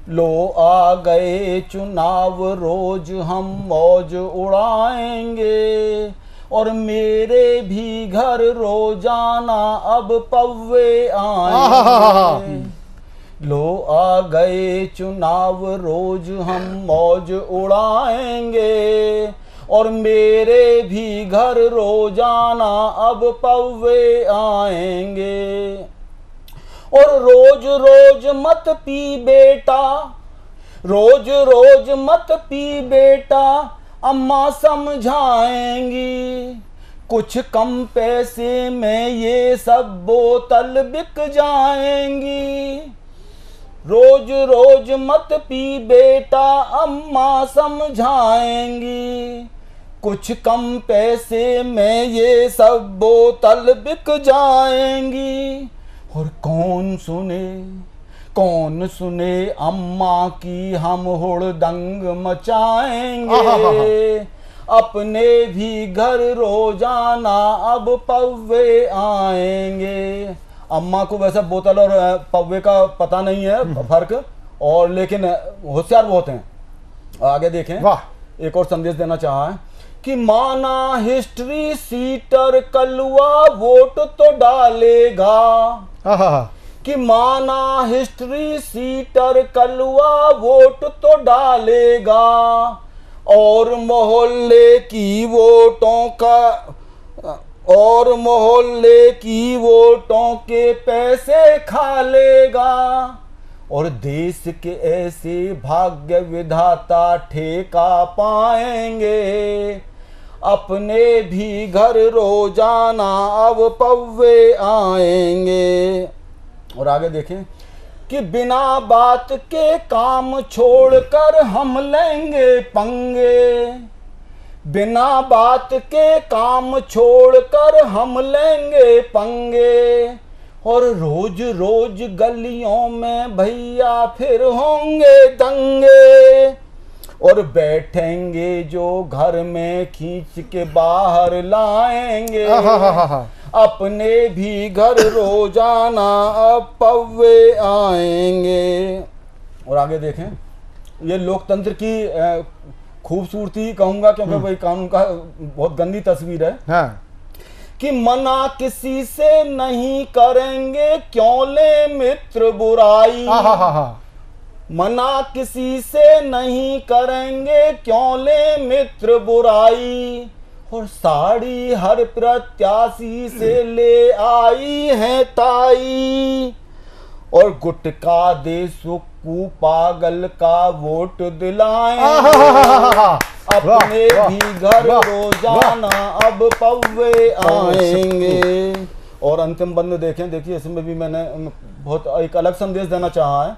लो आ गए चुनाव रोज हम मौज उड़ाएंगे, और मेरे भी घर रोजाना अब पव्वे आएंगे। लो आ गए चुनाव रोज हम मौज उड़ाएंगे, और मेरे भी घर रोजाना अब पव्वे आएंगे। और रोज रोज मत पी बेटा, रोज रोज मत पी बेटा, अम्मा समझाएंगी, कुछ कम पैसे में ये सब बोतल बिक जाएंगी। रोज रोज मत पी बेटा, अम्मा समझाएंगी, कुछ कम पैसे में ये सब बोतल बिक जाएंगी। और कौन सुने अम्मा की हम हुड़दंग मचाएंगे, अपने भी घर रोजाना अब पव्वे आएंगे। अम्मा को वैसे बोतल और पव्वे का पता नहीं है फर्क, और लेकिन होशियार बहुत हैं। आगे देखें, वाह, एक और संदेश देना चाहा है कि माना हिस्ट्री सीटर कलुआ वोट तो डालेगा, कि माना हिस्ट्री सीटर कलुआ वोट तो डालेगा, और मोहल्ले की वोटों के पैसे खा लेगा। और देश के ऐसे भाग्य विधाता ठेका पाएंगे, अपने भी घर रोजाना अब पव्वे आएंगे। और आगे देखें कि बिना बात के काम छोड़कर हम लेंगे पंगे, बिना बात के काम छोड़कर हम लेंगे पंगे, और रोज रोज गलियों में भैया फिर होंगे दंगे, और बैठेंगे जो घर में खींच के बाहर लाएंगे। अपने भी घर रोजाना अब पव्वे आएंगे। और आगे देखें, ये लोकतंत्र की खूबसूरती कहूंगा, क्योंकि भाई कानून का बहुत गंदी तस्वीर है। हाँ। कि मना किसी से नहीं करेंगे, क्यों ले मित्र बुराई। मना किसी से नहीं करेंगे, क्यों ले मित्र बुराई। और साड़ी हर प्रत्याशी से ले आई है ताई, और गुटका दे सुक्कू पागल का वोट दिलाएंगे। अपने भी घर रोजाना अब पव्वे आएंगे। और अंतिम बंद देखें, देखिए इसमें भी मैंने बहुत एक अलग संदेश देना चाहा है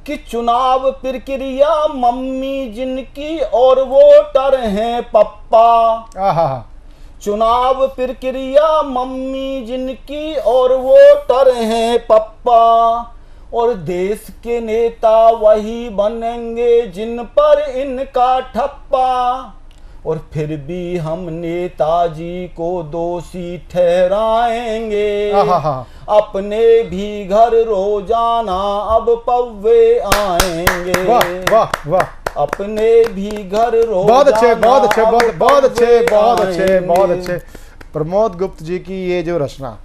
कि चुनाव प्रक्रिया मम्मी जिनकी और वोटर हैं पप्पा। चुनाव प्रक्रिया मम्मी जिनकी और वोटर हैं पप्पा, और देश के नेता वही बनेंगे जिन पर इनका ठप्पा। और फिर भी हम नेताजी को दोषी ठहराएंगे। अपने भी घर रोजाना अब पव्वे आएंगे। वाह वाह वाह, अपने भी घर रोजाना। बहुत अच्छे, बहुत अच्छे, बहुत अच्छे, बहुत अच्छे, बहुत अच्छे। प्रमोद गुप्त जी की ये जो रचना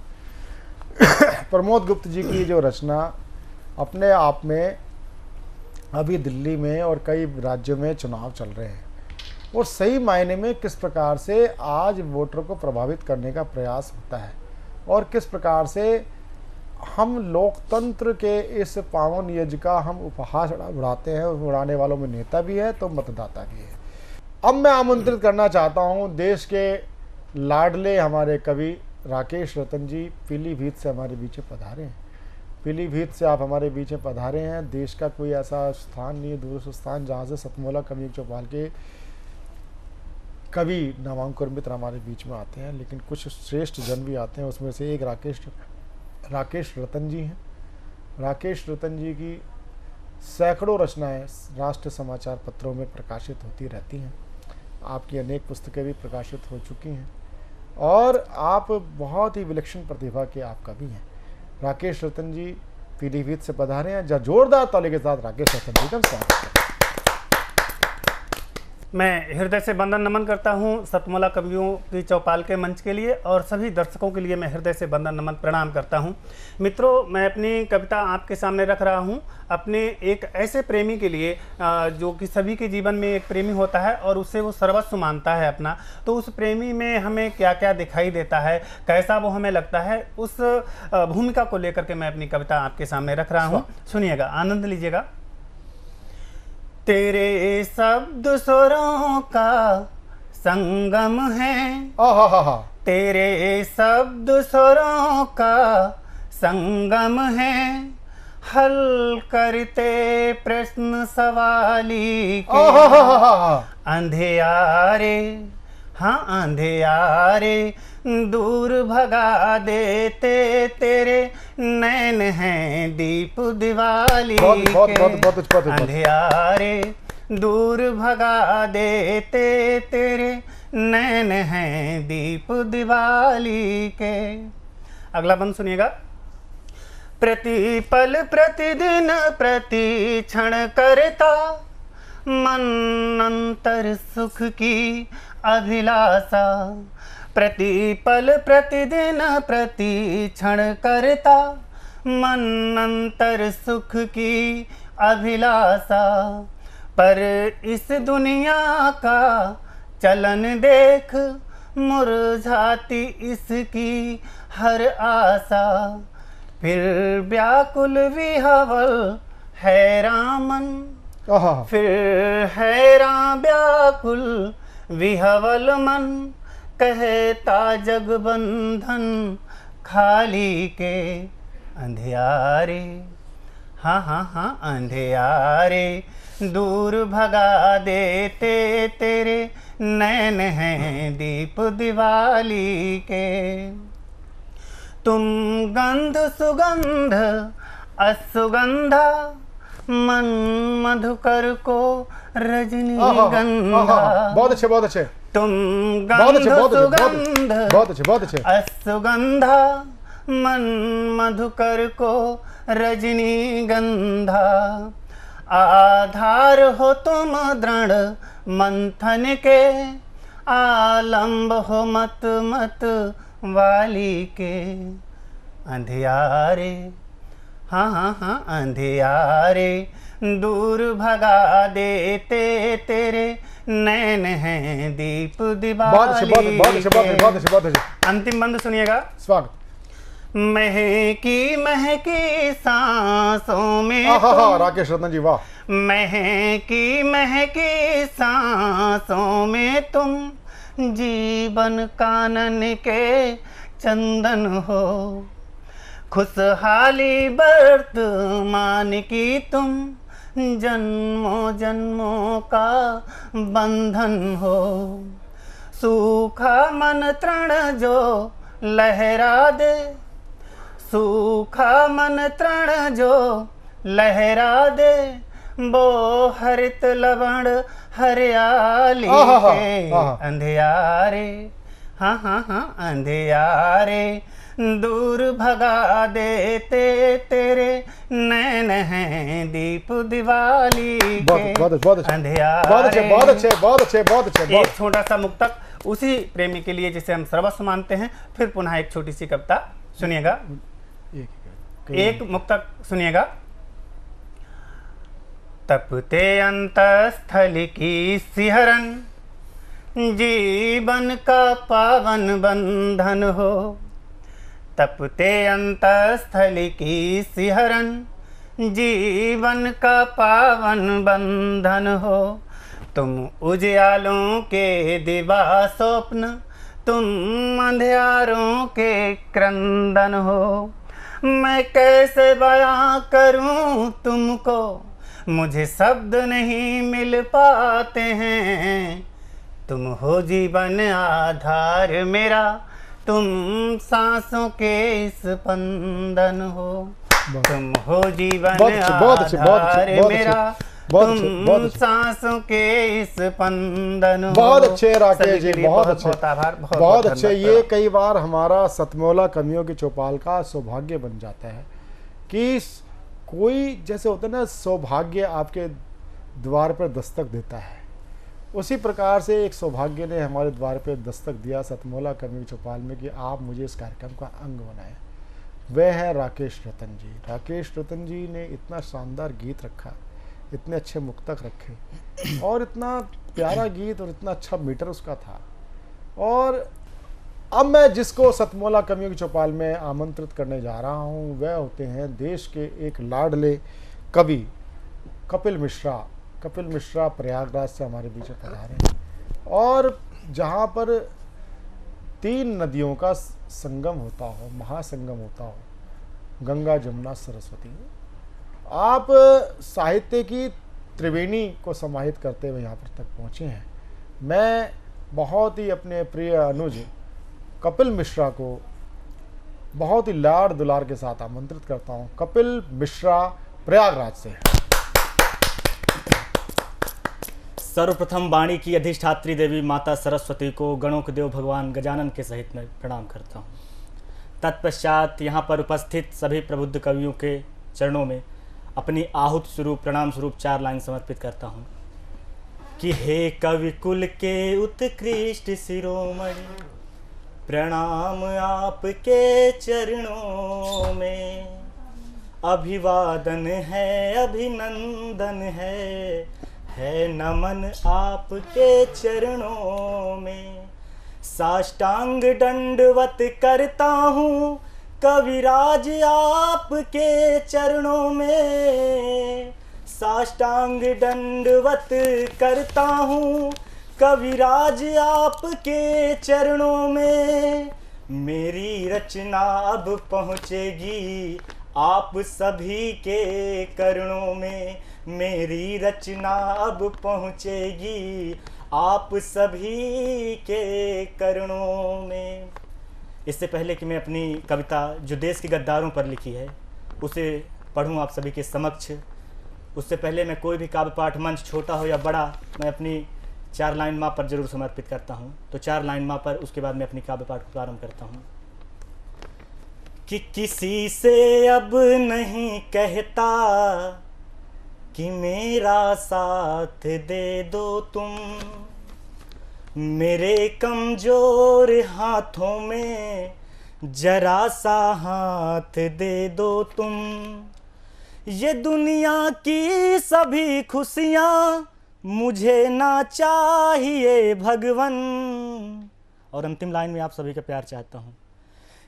प्रमोद गुप्त जी की जो रचना अपने आप में, अभी दिल्ली में और कई राज्यों में चुनाव चल रहे हैं, और सही मायने में किस प्रकार से आज वोटर को प्रभावित करने का प्रयास होता है, और किस प्रकार से हम लोकतंत्र के इस पावन यज्ञ का हम उपहास उड़ाते हैं। उड़ाने वालों में नेता भी है तो मतदाता भी है। अब मैं आमंत्रित करना चाहता हूं देश के लाडले हमारे कवि राकेश रतन जी पीलीभीत से हमारे बीच में पधारे हैं। पीलीभीत से आप हमारे बीच में पधारे हैं। देश का कोई ऐसा स्थान नहीं है, दूरस्थ स्थान, जहाँ से सतमोला कवि चौपाल के कवि नामांकुर मित्र हमारे बीच में आते हैं, लेकिन कुछ श्रेष्ठ जन भी आते हैं। उसमें से एक राकेश रतन जी हैं। राकेश रतन जी की सैकड़ों रचनाएं राष्ट्र समाचार पत्रों में प्रकाशित होती रहती हैं। आपकी अनेक पुस्तकें भी प्रकाशित हो चुकी हैं, और आप बहुत ही विलक्षण प्रतिभा के आप कवि हैं। राकेश रतन जी पीलीभीत से पधारे हैं। जोरदार ताली के साथ राकेश रतन जी का स्वागत है। मैं हृदय से वंदन नमन करता हूं सतमोला कवियों की चौपाल के मंच के लिए, और सभी दर्शकों के लिए मैं हृदय से वंदन नमन प्रणाम करता हूं। मित्रों, मैं अपनी कविता आपके सामने रख रहा हूं अपने एक ऐसे प्रेमी के लिए जो कि सभी के जीवन में एक प्रेमी होता है और उससे वो सर्वस्व मानता है अपना। तो उस प्रेमी में हमें क्या क्या दिखाई देता है, कैसा वो हमें लगता है, उस भूमिका को लेकर के मैं अपनी कविता आपके सामने रख रहा हूँ। सुनिएगा, आनंद लीजिएगा। तेरे शब्द स्वरों का संगम है, तेरे शब्द स्वरों का संगम है, हल करते प्रश्न सवाली के अंधियारे, हाँ अंधियारे दूर भगा देते तेरे नैन हैं दीप दिवाली के। अंधियारे दूर भगा देते तेरे नैन हैं दीप दिवाली के। अगला बंद सुनिएगा। प्रतिपल प्रतिदिन प्रति क्षण करता मन अंतर सुख की अभिलाषा, प्रतिपल प्रतिदिन प्रति क्षण करता मन अंतर सुख की अभिलाषा, पर इस दुनिया का चलन देख मुरझाती इसकी हर आशा, फिर व्याकुल विहवल हैरान मन, फिर हैरान व्याकुल विहवल मन, कहता जगबंधन खाली के अंधियारे, हाँ हाँ हाँ अंधियारे दूर भगा देते तेरे नैन हैं दीप दिवाली के। तुम गंध सुगंध असुगंधा मन मधुकर को रजनीगंधा। बहुत अच्छे, बहुत अच्छे। तुम बहुत अच्छे, गंध बहुत अच्छे, सुगंध बहुत अच्छे, बहुत अच्छे। असुगंधा मन मधुकर को रजनीगंधा। आधार हो तुम दृढ़ मंथन के, आलंब हो मत मत वाली के। अंधियारे हाँ हाँ हाँ अंधियारे दूर भगा देते तेरे नैन हैं दीप दिवाली के। अंतिम बंद सुनिएगा। स्वागत। महकी सांसों में राकेश रतन जी वाह। महकी सांसों में तुम जीवन कानन के चंदन हो। खुशहाली वर्तमान की तुम जन्मों जन्मों का बंधन हो। सूखा मन तृण जो लहरा दे, सूखा मन तृण जो लहरा दे, वो हरित लवण हरियाली के। अंधियारे हाँ हाँ हाँ अंधियारे दूर भगा देते तेरे नैन हैं दीप दिवाली के। अंधियारे। बहुत अच्छे, बहुत अच्छे, बहुत अच्छे। एक छोटा सा मुक्तक उसी प्रेमी के लिए जिसे हम सर्वस्व मानते हैं। फिर पुनः एक छोटी सी कविता सुनिएगा। एक मुक्तक सुनिएगा। तपते अंतस्थल की सिहरन जीवन का पावन बंधन हो। तपते अंतस्थल की सिहरन जीवन का पावन बंधन हो। तुम उजियालों के दिवा स्वप्न, तुम अंधियारों के क्रंदन हो। मैं कैसे बयां करूं तुमको, मुझे शब्द नहीं मिल पाते हैं। तुम हो जीवन आधार मेरा, तुम सांसों के स्पंदन हो। तुम हो जीवन आधार मेरा, तुम सांसों के स्पंदन हो। बहुत अच्छे राकेश जी, बहुत अच्छे, बहुत अच्छे। ये कई बार हमारा सतमौला कवियों की चौपाल का सौभाग्य बन जाता है कि कोई जैसे होता है ना, सौभाग्य आपके द्वार पर दस्तक देता है। उसी प्रकार से एक सौभाग्य ने हमारे द्वार पे दस्तक दिया सतमौला कवियों की चौपाल में कि आप मुझे इस कार्यक्रम का अंग बनाएं। वह है राकेश रतन जी। राकेश रतन जी ने इतना शानदार गीत रखा, इतने अच्छे मुक्तक रखे और इतना प्यारा गीत और इतना अच्छा मीटर उसका था। और अब मैं जिसको सतमौला कवियों की चौपाल में आमंत्रित करने जा रहा हूँ वह होते हैं देश के एक लाडले कवि कपिल मिश्रा। कपिल मिश्रा प्रयागराज से हमारे बीच में पधारे और जहाँ पर 3 नदियों का संगम होता हो, महासंगम होता हो, गंगा जमुना सरस्वती, आप साहित्य की त्रिवेणी को समाहित करते हुए यहाँ पर तक पहुँचे हैं। मैं बहुत ही अपने प्रिय अनुज कपिल मिश्रा को बहुत ही लाड़ दुलार के साथ आमंत्रित करता हूँ। कपिल मिश्रा प्रयागराज से। सर्वप्रथम वाणी की अधिष्ठात्री देवी माता सरस्वती को गणों के देव भगवान गजानन के सहित मैं प्रणाम करता हूँ। तत्पश्चात यहाँ पर उपस्थित सभी प्रबुद्ध कवियों के चरणों में अपनी आहूत स्वरूप प्रणाम स्वरूप 4 लाइन समर्पित करता हूँ कि हे कवि कुल के उत्कृष्ट शिरोमणि, प्रणाम आपके चरणों में। अभिवादन है, अभिनंदन है नमन आपके चरणों में। साष्टांग दंडवत करता हूँ कविराज आपके चरणों में। साष्टांग दंडवत करता हूँ कविराज आपके चरणों में। मेरी रचना अब पहुँचेगी आप सभी के करणों में। मेरी रचना अब पहुँचेगी आप सभी के करणों में। इससे पहले कि मैं अपनी कविता जो देश के गद्दारों पर लिखी है उसे पढ़ूं आप सभी के समक्ष, उससे पहले मैं कोई भी काव्य पाठ मंच छोटा हो या बड़ा मैं अपनी 4 लाइन माँ पर जरूर समर्पित करता हूँ। तो 4 लाइन माँ पर उसके बाद मैं अपनी काव्य पाठ को प्रारंभ करता हूँ। कि किसी से अब नहीं कहता कि मेरा साथ दे दो तुम, मेरे कमजोर हाथों में जरा सा हाथ दे दो तुम। ये दुनिया की सभी खुशियाँ मुझे ना चाहिए भगवन। और अंतिम लाइन में आप सभी का प्यार चाहता हूँ।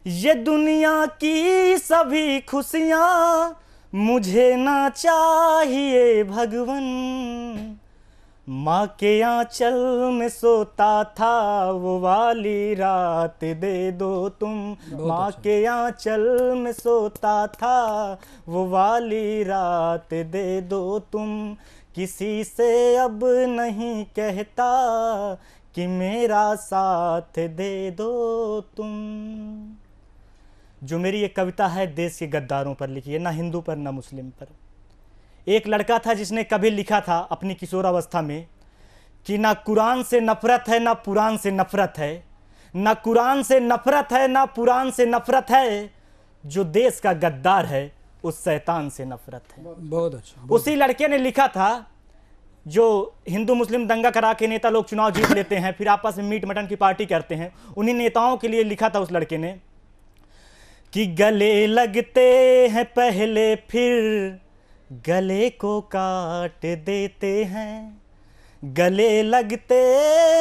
ये दुनिया की सभी खुशियाँ मुझे ना चाहिए भगवन। माँ के आंचल में सोता था वो वाली रात दे दो तुम। माँ के आंचल में सोता था वो वाली रात दे दो तुम। किसी से अब नहीं कहता कि मेरा साथ दे दो तुम। जो मेरी एक कविता है देश के गद्दारों पर लिखी है, ना हिंदू पर ना मुस्लिम पर। एक लड़का था जिसने कभी लिखा था अपनी किशोरावस्था में कि ना कुरान से नफरत है ना पुराण से नफरत है, ना कुरान से नफरत है ना पुराण से नफरत है, जो देश का गद्दार है उस शैतान से नफरत है। बहुत अच्छा। उसी लड़के ने लिखा था, जो हिंदू मुस्लिम दंगा करा के नेता लोग चुनाव जीत लेते हैं फिर आपस में मीट मटन की पार्टी करते हैं, उन्हीं नेताओं के लिए लिखा था उस लड़के ने कि गले लगते हैं पहले फिर गले को काट देते हैं, गले लगते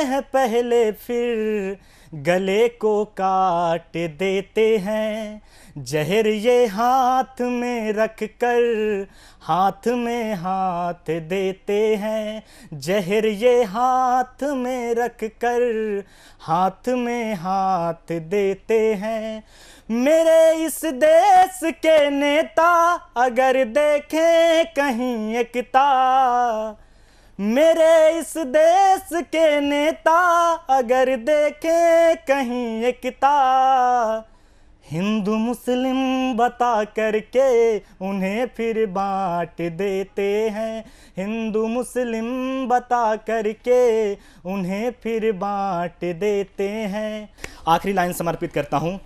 हैं पहले फिर गले को काट देते हैं। जहर ये हाथ में रख कर हाथ में हाथ देते हैं, जहर ये हाथ में रख कर हाथ में हाथ देते हैं। मेरे इस देश के नेता अगर देखें कहीं एकता, मेरे इस देश के नेता अगर देखें कहीं एकता, हिंदू मुस्लिम बता करके उन्हें फिर बांट देते हैं, हिंदू मुस्लिम बता करके उन्हें फिर बांट देते हैं। आखिरी लाइन समर्पित करता हूं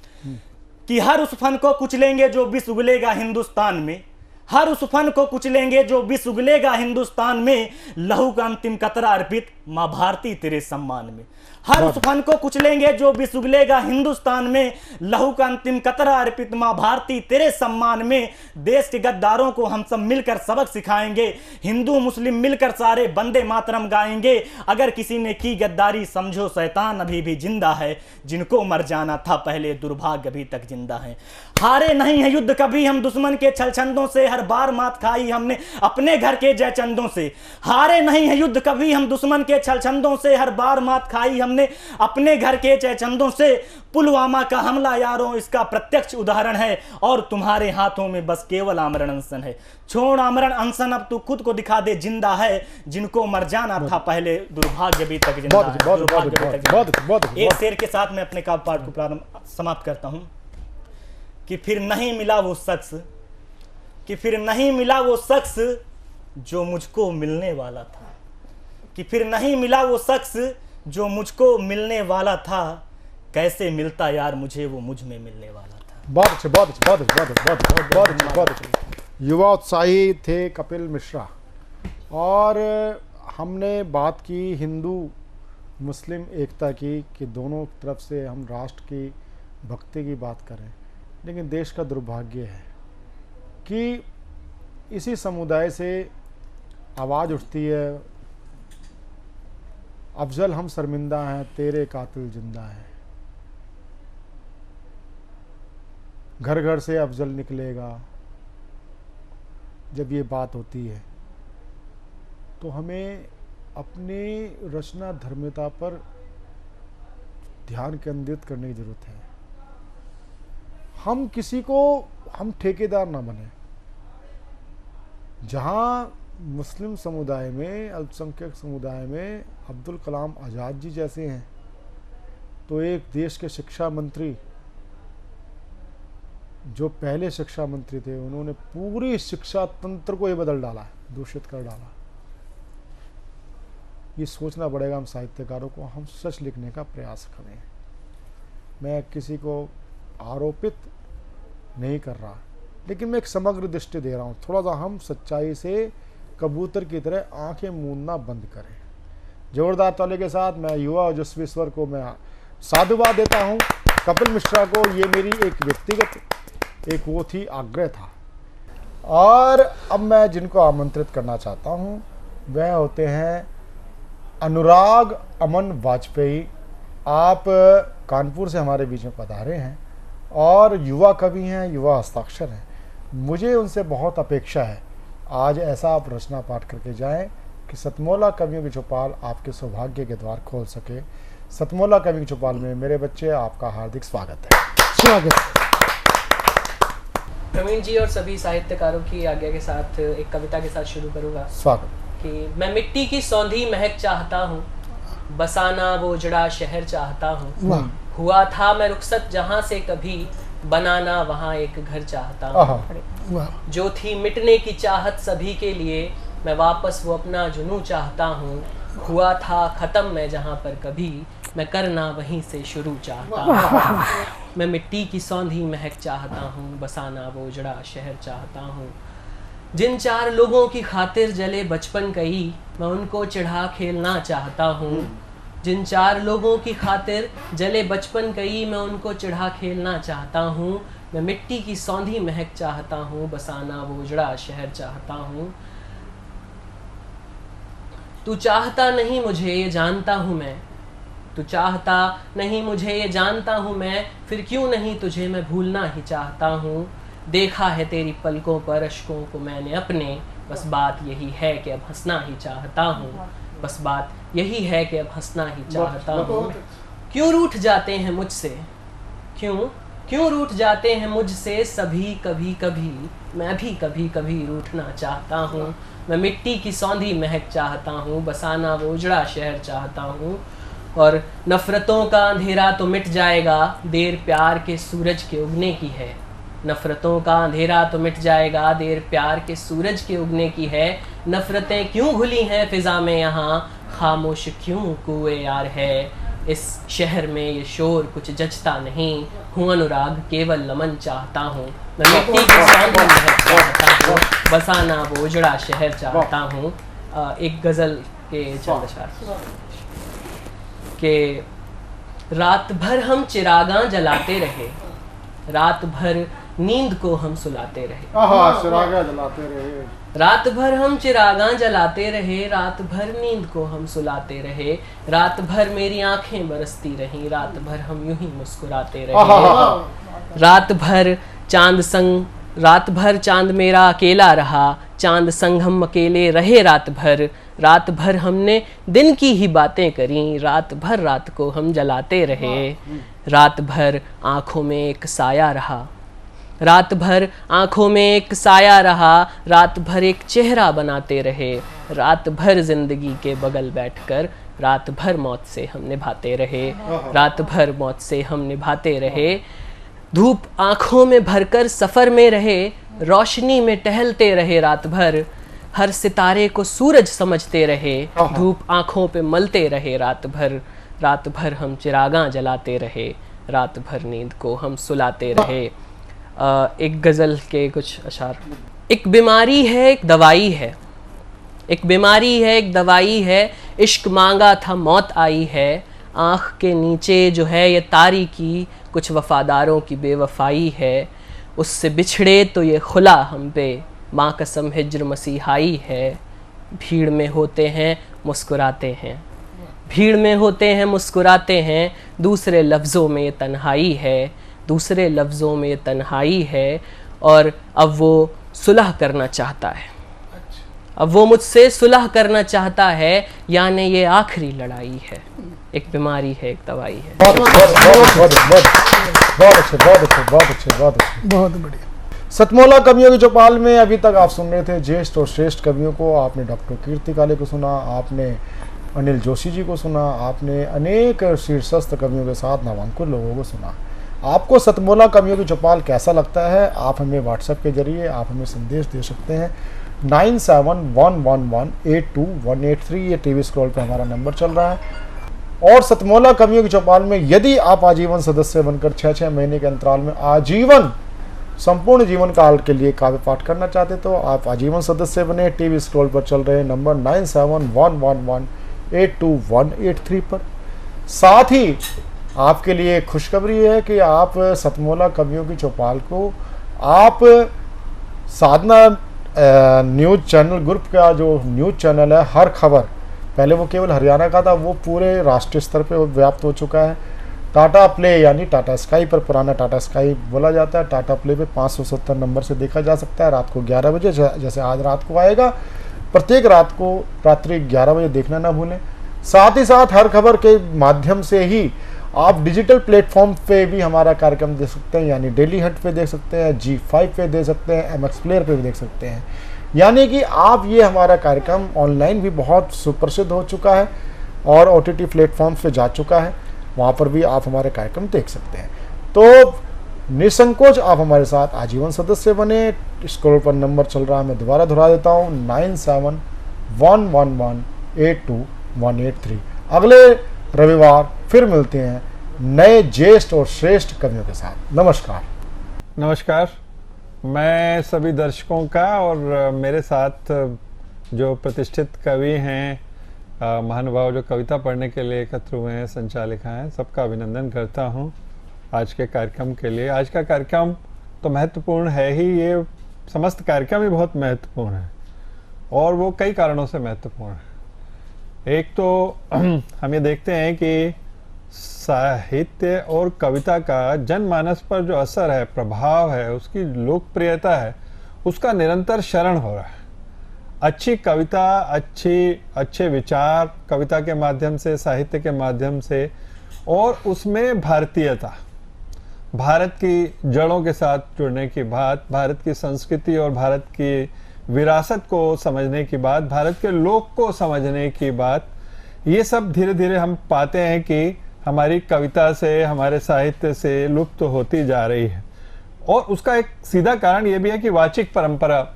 कि हर उस फन को कुचलेंगे जो विष उगलेगा हिंदुस्तान में, हर उस फन को कुचलेंगे जो विष उगलेगा हिंदुस्तान में, लहू का अंतिम कतरा अर्पित माँ भारती तेरे सम्मान में। हर उस फन को कुचलेंगे जो विष उगलेगा हिंदुस्तान में, लहू का अंतिम कतरा अर्पित माँ भारती तेरे सम्मान में। देश के गद्दारों को हम सब मिलकर सबक सिखाएंगे, हिंदू मुस्लिम मिलकर सारे वंदे मातरम गाएंगे। अगर किसी ने की गद्दारी समझो शैतान अभी भी जिंदा है, जिनको मर जाना था पहले दुर्भाग्य अभी तक जिंदा है। हारे नहीं है युद्ध कभी हम दुश्मन के छलछंदों से, हर बार मात खाई हमने अपने घर के जयचंदों से। हारे नहीं है युद्ध कभी हम दुश्मन के छलछंदों से, हर बार मात खाई हमने अपने घर के जयचंदों से। पुलवामा का हमला यारों इसका प्रत्यक्ष उदाहरण है, और तुम्हारे हाथों में बस केवल आमरण अनशन है। छोड़ आमरण अनशन अब तू खुद को दिखा दे जिंदा है, जिनको मर जाना था पहले दुर्भाग्य अभी तक जिंदा है। एक शेर के साथ मैं अपने काव्य पाठ को प्रारंभ समाप्त करता हूं कि फिर नहीं मिला वो शख्स, कि फिर नहीं मिला वो शख्स जो मुझको मिलने वाला था, कि फिर नहीं मिला वो शख्स जो मुझको मिलने वाला था, कैसे मिलता यार मुझे वो मुझ में मिलने वाला था। बहुत अच्छे, बहुत अच्छे, बहुत अच्छे, बहुत अच्छे, बहुत अच्छे। युवा उत्साही थे कपिल मिश्रा। और हमने बात की हिंदू मुस्लिम एकता की, कि दोनों तरफ से हम राष्ट्र की भक्ति की बात करें, लेकिन देश का दुर्भाग्य है कि इसी समुदाय से आवाज़ उठती है, अफजल हम शर्मिंदा हैं तेरे कातिल जिंदा है। घर घर से अफजल निकलेगा। जब ये बात होती है तो हमें अपनी रचना धर्मिता पर ध्यान केंद्रित करने की जरूरत है। हम किसी को, हम ठेकेदार ना बने। जहाँ मुस्लिम समुदाय में, अल्पसंख्यक समुदाय में अब्दुल कलाम आज़ाद जी जैसे हैं, तो एक देश के शिक्षा मंत्री जो पहले शिक्षा मंत्री थे उन्होंने पूरी शिक्षा तंत्र को ही बदल डाला है, दूषित कर डाला। ये सोचना पड़ेगा हम साहित्यकारों को, हम सच लिखने का प्रयास करें। मैं किसी को आरोपित नहीं कर रहा, लेकिन मैं एक समग्र दृष्टि दे रहा हूँ। थोड़ा सा हम सच्चाई से कबूतर की तरह आंखें मूंदना बंद करें। जोरदार ताली के साथ मैं युवा ओजस्वी ईश्वर को मैं साधुवाद देता हूँ। कपिल मिश्रा को ये मेरी एक व्यक्तिगत एक वो थी, आग्रह था। और अब मैं जिनको आमंत्रित करना चाहता हूँ वह होते हैं अनुराग अमन वाजपेयी। आप कानपुर से हमारे बीच में पधारे हैं और युवा कवि हैं, युवा हस्ताक्षर हैं। मुझे उनसे बहुत अपेक्षा है आज ऐसा आप रचना पाठ करके जाएं कि सतमोला कवियों की चौपाल आपके सौभाग्य के द्वार खोल सके। सतमोला कवियों की चौपाल में मेरे बच्चे आपका हार्दिक स्वागत है। स्वागत। प्रवीण जी और सभी साहित्यकारों की आज्ञा के साथ एक कविता के साथ शुरू करूंगा। स्वागत। कि मैं मिट्टी की सौंधी महक चाहता हूँ, बसाना वो उजड़ा शहर चाहता हूँ। हुआ था मैं रुखसत जहाँ से कभी, बनाना वहाँ एक घर चाहता हूँ। जो थी मिटने की चाहत सभी के लिए, मैं वापस वो अपना जुनू चाहता हूँ। हुआ था खत्म मैं जहाँ पर कभी, मैं करना वहीं से शुरू चाहता हूँ। मैं मिट्टी की सौंधी महक चाहता हूँ, बसाना वो उजड़ा शहर चाहता हूँ। जिन चार लोगों की खातिर जले बचपन कई, मैं उनको चिढ़ा खेलना चाहता हूँ। जिन चार लोगों की खातिर जले बचपन कई, मैं उनको चिढ़ा खेलना चाहता हूँ। मैं मिट्टी की सौंधी महक चाहता हूँ, बसाना वो उजड़ा शहर चाहता हूँ। तू चाहता नहीं मुझे ये जानता हूँ मैं, तू चाहता नहीं मुझे ये जानता हूँ मैं, फिर क्यों नहीं तुझे मैं भूलना ही चाहता हूँ। देखा है तेरी पलकों पर अश्कों को मैंने अपने, बस बात यही है कि अब हंसना ही चाहता हूँ। बस बात यही है कि अब हंसना ही चाहता हूँ। क्यों रूठ जाते हैं मुझसे, क्यों रूठ जाते हैं मुझसे सभी कभी कभी, मैं भी कभी कभी रूठना चाहता हूँ। मैं मिट्टी की सौंधी महक चाहता हूँ, बसाना वो उजड़ा शहर चाहता हूँ। और नफरतों का अंधेरा तो मिट जाएगा, देर प्यार के सूरज के उगने की है। नफरतों का अंधेरा तो मिट जाएगा, देर प्यार के सूरज के उगने की है। नफरतें क्यों घुली हैं फिजा में यहाँ, खामोश क्यों कुएं यार है। इस शहर में ये शोर कुछ जचता नहीं, हूँ अनुराग केवल नमन चाहता हूँ। मैं मिट्टी की सौंधी महक चाहता हूँ, बसाना वो उजड़ा शहर चाहता हूँ। एक गजल के चंद अशआर के रात भर हम चिरागां जलाते रहे, रात भर नींद को हम सुलाते रहे। चिरागां जलाते रहे, रात भर हम चिरागां जलाते रहे, रात भर नींद को हम सुलाते रहे। रात भर मेरी आंखें बरसती रहीं, रात भर हम यूं ही मुस्कुराते रहे। रात भर चांद मेरा अकेला रहा, चांद संग हम अकेले रहे रात भर। रात भर हमने दिन की ही बातें करी, रात भर रात को हम जलाते रहे। रात भर आंखों में एक साया रहा, रात भर आंखों में एक साया रहा। रात भर एक चेहरा बनाते रहे, रात भर जिंदगी के बगल बैठकर रात भर मौत से हम निभाते रहे। रात भर मौत से हम निभाते रहे। धूप आंखों में भरकर सफर में रहे, रोशनी में टहलते रहे रात भर। हर सितारे को सूरज समझते रहे, धूप आंखों पे मलते रहे रात भर। रात भर हम चिरागां जलाते रहे, रात भर नींद को हम सुलाते रहे। एक गज़ल के कुछ अशार। एक बीमारी है एक दवाई है, एक बीमारी है एक दवाई है, इश्क मांगा था मौत आई है। आँख के नीचे जो है ये तारीकी, कुछ वफादारों की बेवफाई है। उससे बिछड़े तो ये खुला हम पे, माँ कसम हिज्र मसीहाई है। भीड़ में होते हैं मुस्कुराते हैं, भीड़ में होते हैं मुस्कुराते हैं। दूसरे लफ्ज़ों में ये तन्हाई है, दूसरे लफ्ज़ों में ये तन्हाई है। और अब वो सुलह करना चाहता है, अब वो मुझसे सुलह करना चाहता है, यानी ये आखिरी लड़ाई है। एक बीमारी है एक दवाई है। बहुत बढ़िया। सतमोला कवियों की चौपाल में अभी तक आप सुन रहे थे ज्येष्ठ और श्रेष्ठ कवियों को। आपने डॉक्टर कीर्ति काले को सुना, आपने अनिल जोशी जी को सुना, आपने अनेक शीर्षस्थ कवियों के साथ नामांकुर लोगों को सुना। आपको सतमोला कवियों की चौपाल कैसा लगता है, आप हमें व्हाट्सएप के जरिए आप हमें संदेश दे सकते हैं। 9711182183 ये टीवी स्क्रॉल पे हमारा नंबर चल रहा है। और सतमोला कवियों की चौपाल में यदि आप आजीवन सदस्य बनकर 6-6 महीने के अंतराल में आजीवन संपूर्ण जीवन काल के लिए काव्य पाठ करना चाहते तो आप आजीवन सदस्य बने। टीवी स्क्रॉल पर चल रहे नंबर 9711182183 पर। साथ ही आपके लिए खुशखबरी है कि आप सतमोला कवियों की चौपाल को आप साधना न्यूज़ चैनल ग्रुप का जो न्यूज़ चैनल है, हर खबर, पहले वो केवल हरियाणा का था, वो पूरे राष्ट्रीय स्तर पे व्याप्त हो चुका है। टाटा प्ले यानी टाटा स्काई पर, पुराना टाटा स्काई बोला जाता है, टाटा प्ले पे 570 नंबर से देखा जा सकता है रात को 11 बजे, जैसे आज रात को आएगा। प्रत्येक रात को रात्रि 11 बजे देखना ना भूलें। साथ ही साथ हर खबर के माध्यम से ही आप डिजिटल प्लेटफॉर्म पे भी हमारा कार्यक्रम देख सकते हैं, यानी डेली हट पे देख सकते हैं, G5 पे देख सकते हैं, MX प्लेयर पे भी देख सकते हैं। यानी कि आप ये हमारा कार्यक्रम ऑनलाइन भी बहुत सुप्रसिद्ध हो चुका है और OTT प्लेटफॉर्म पे जा चुका है, वहाँ पर भी आप हमारे कार्यक्रम देख सकते हैं। तो निसंकोच आप हमारे साथ आजीवन सदस्य बने। स्क्रॉल पर नंबर चल रहा है, मैं दोबारा दोहरा देता हूँ, 9711182183। अगले रविवार फिर मिलते हैं नए ज्येष्ठ और श्रेष्ठ कवियों के साथ। नमस्कार। नमस्कार। मैं सभी दर्शकों का और मेरे साथ जो प्रतिष्ठित कवि हैं, महानुभाव जो कविता पढ़ने के लिए एकत्र हुए हैं, संचालिका हैं, सबका अभिनंदन करता हूं आज के कार्यक्रम के लिए। आज का कार्यक्रम तो महत्वपूर्ण है ही, ये समस्त कार्यक्रम ही बहुत महत्वपूर्ण है और वो कई कारणों से महत्वपूर्ण है। एक तो हम ये देखते हैं कि साहित्य और कविता का जनमानस पर जो असर है, प्रभाव है, उसकी लोकप्रियता है, उसका निरंतर क्षरण हो रहा है। अच्छी कविता, अच्छे विचार कविता के माध्यम से, साहित्य के माध्यम से, और उसमें भारतीयता, भारत की जड़ों के साथ जुड़ने की बात, भारत की संस्कृति और भारत की विरासत को समझने की बात, भारत के लोक को समझने की बात, ये सब धीरे धीरे हम पाते हैं कि हमारी कविता से, हमारे साहित्य से लुप्त होती जा रही है। और उसका एक सीधा कारण ये भी है कि वाचिक परंपरा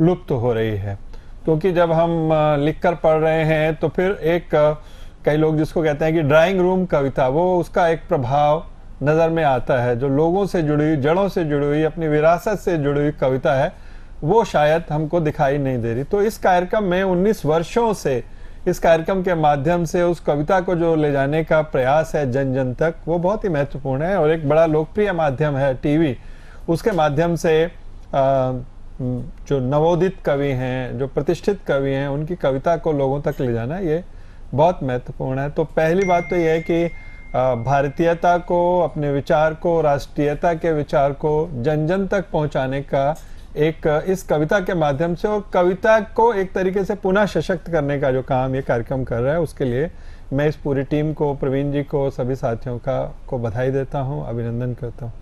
लुप्त हो रही है, क्योंकि जब हम लिखकर पढ़ रहे हैं तो फिर एक कई लोग जिसको कहते हैं कि ड्राइंग रूम कविता, वो उसका एक प्रभाव नज़र में आता है। जो लोगों से जुड़ी हुई, जड़ों से जुड़ी हुई, अपनी विरासत से जुड़ी हुई कविता है, वो शायद हमको दिखाई नहीं दे रही। तो इस कार्यक्रम में 19 वर्षों से इस कार्यक्रम के माध्यम से उस कविता को जो ले जाने का प्रयास है जन जन तक, वो बहुत ही महत्वपूर्ण है। और एक बड़ा लोकप्रिय माध्यम है टीवी, उसके माध्यम से जो नवोदित कवि हैं, जो प्रतिष्ठित कवि हैं, उनकी कविता को लोगों तक ले जाना ये बहुत महत्वपूर्ण है। तो पहली बात तो ये है कि भारतीयता को, अपने विचार को, राष्ट्रीयता के विचार को जन जन तक पहुंचाने का एक इस कविता के माध्यम से, और कविता को एक तरीके से पुनः सशक्त करने का जो काम ये कार्यक्रम कर रहा है, उसके लिए मैं इस पूरी टीम को, प्रवीण जी को, सभी साथियों को बधाई देता हूँ, अभिनंदन करता हूँ।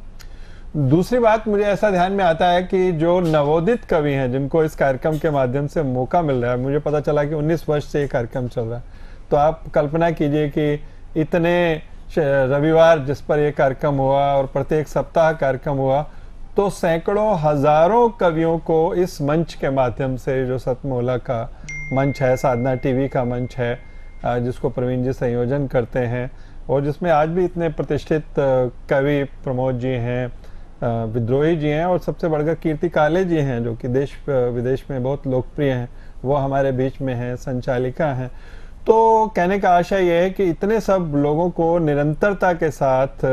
दूसरी बात, मुझे ऐसा ध्यान में आता है कि जो नवोदित कवि हैं जिनको इस कार्यक्रम के माध्यम से मौका मिल रहा है, मुझे पता चला कि 19 वर्ष से ये कार्यक्रम चल रहा है, तो आप कल्पना कीजिए कि इतने रविवार जिस पर यह कार्यक्रम हुआ और प्रत्येक सप्ताह कार्यक्रम हुआ, तो सैकड़ों हजारों कवियों को इस मंच के माध्यम से, जो सतमोला का मंच है, साधना टीवी का मंच है, जिसको प्रवीण जी संयोजन करते हैं, और जिसमें आज भी इतने प्रतिष्ठित कवि प्रमोद जी हैं, विद्रोही जी हैं, और सबसे बढ़कर कीर्ति काले जी हैं, जो कि देश विदेश में बहुत लोकप्रिय हैं, वो हमारे बीच में हैं, संचालिका हैं। तो कहने का आशय ये है कि इतने सब लोगों को निरंतरता के साथ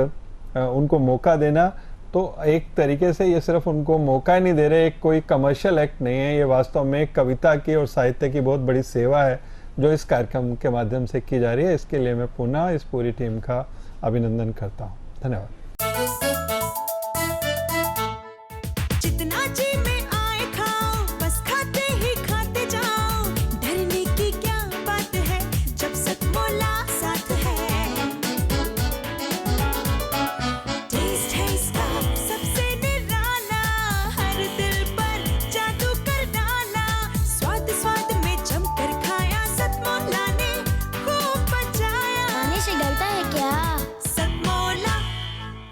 उनको मौका देना, तो एक तरीके से ये सिर्फ उनको मौका ही नहीं दे रहे, एक कोई कमर्शियल एक्ट नहीं है, ये वास्तव में कविता की और साहित्य की बहुत बड़ी सेवा है जो इस कार्यक्रम के माध्यम से की जा रही है। इसके लिए मैं पुनः इस पूरी टीम का अभिनंदन करता हूँ। धन्यवाद।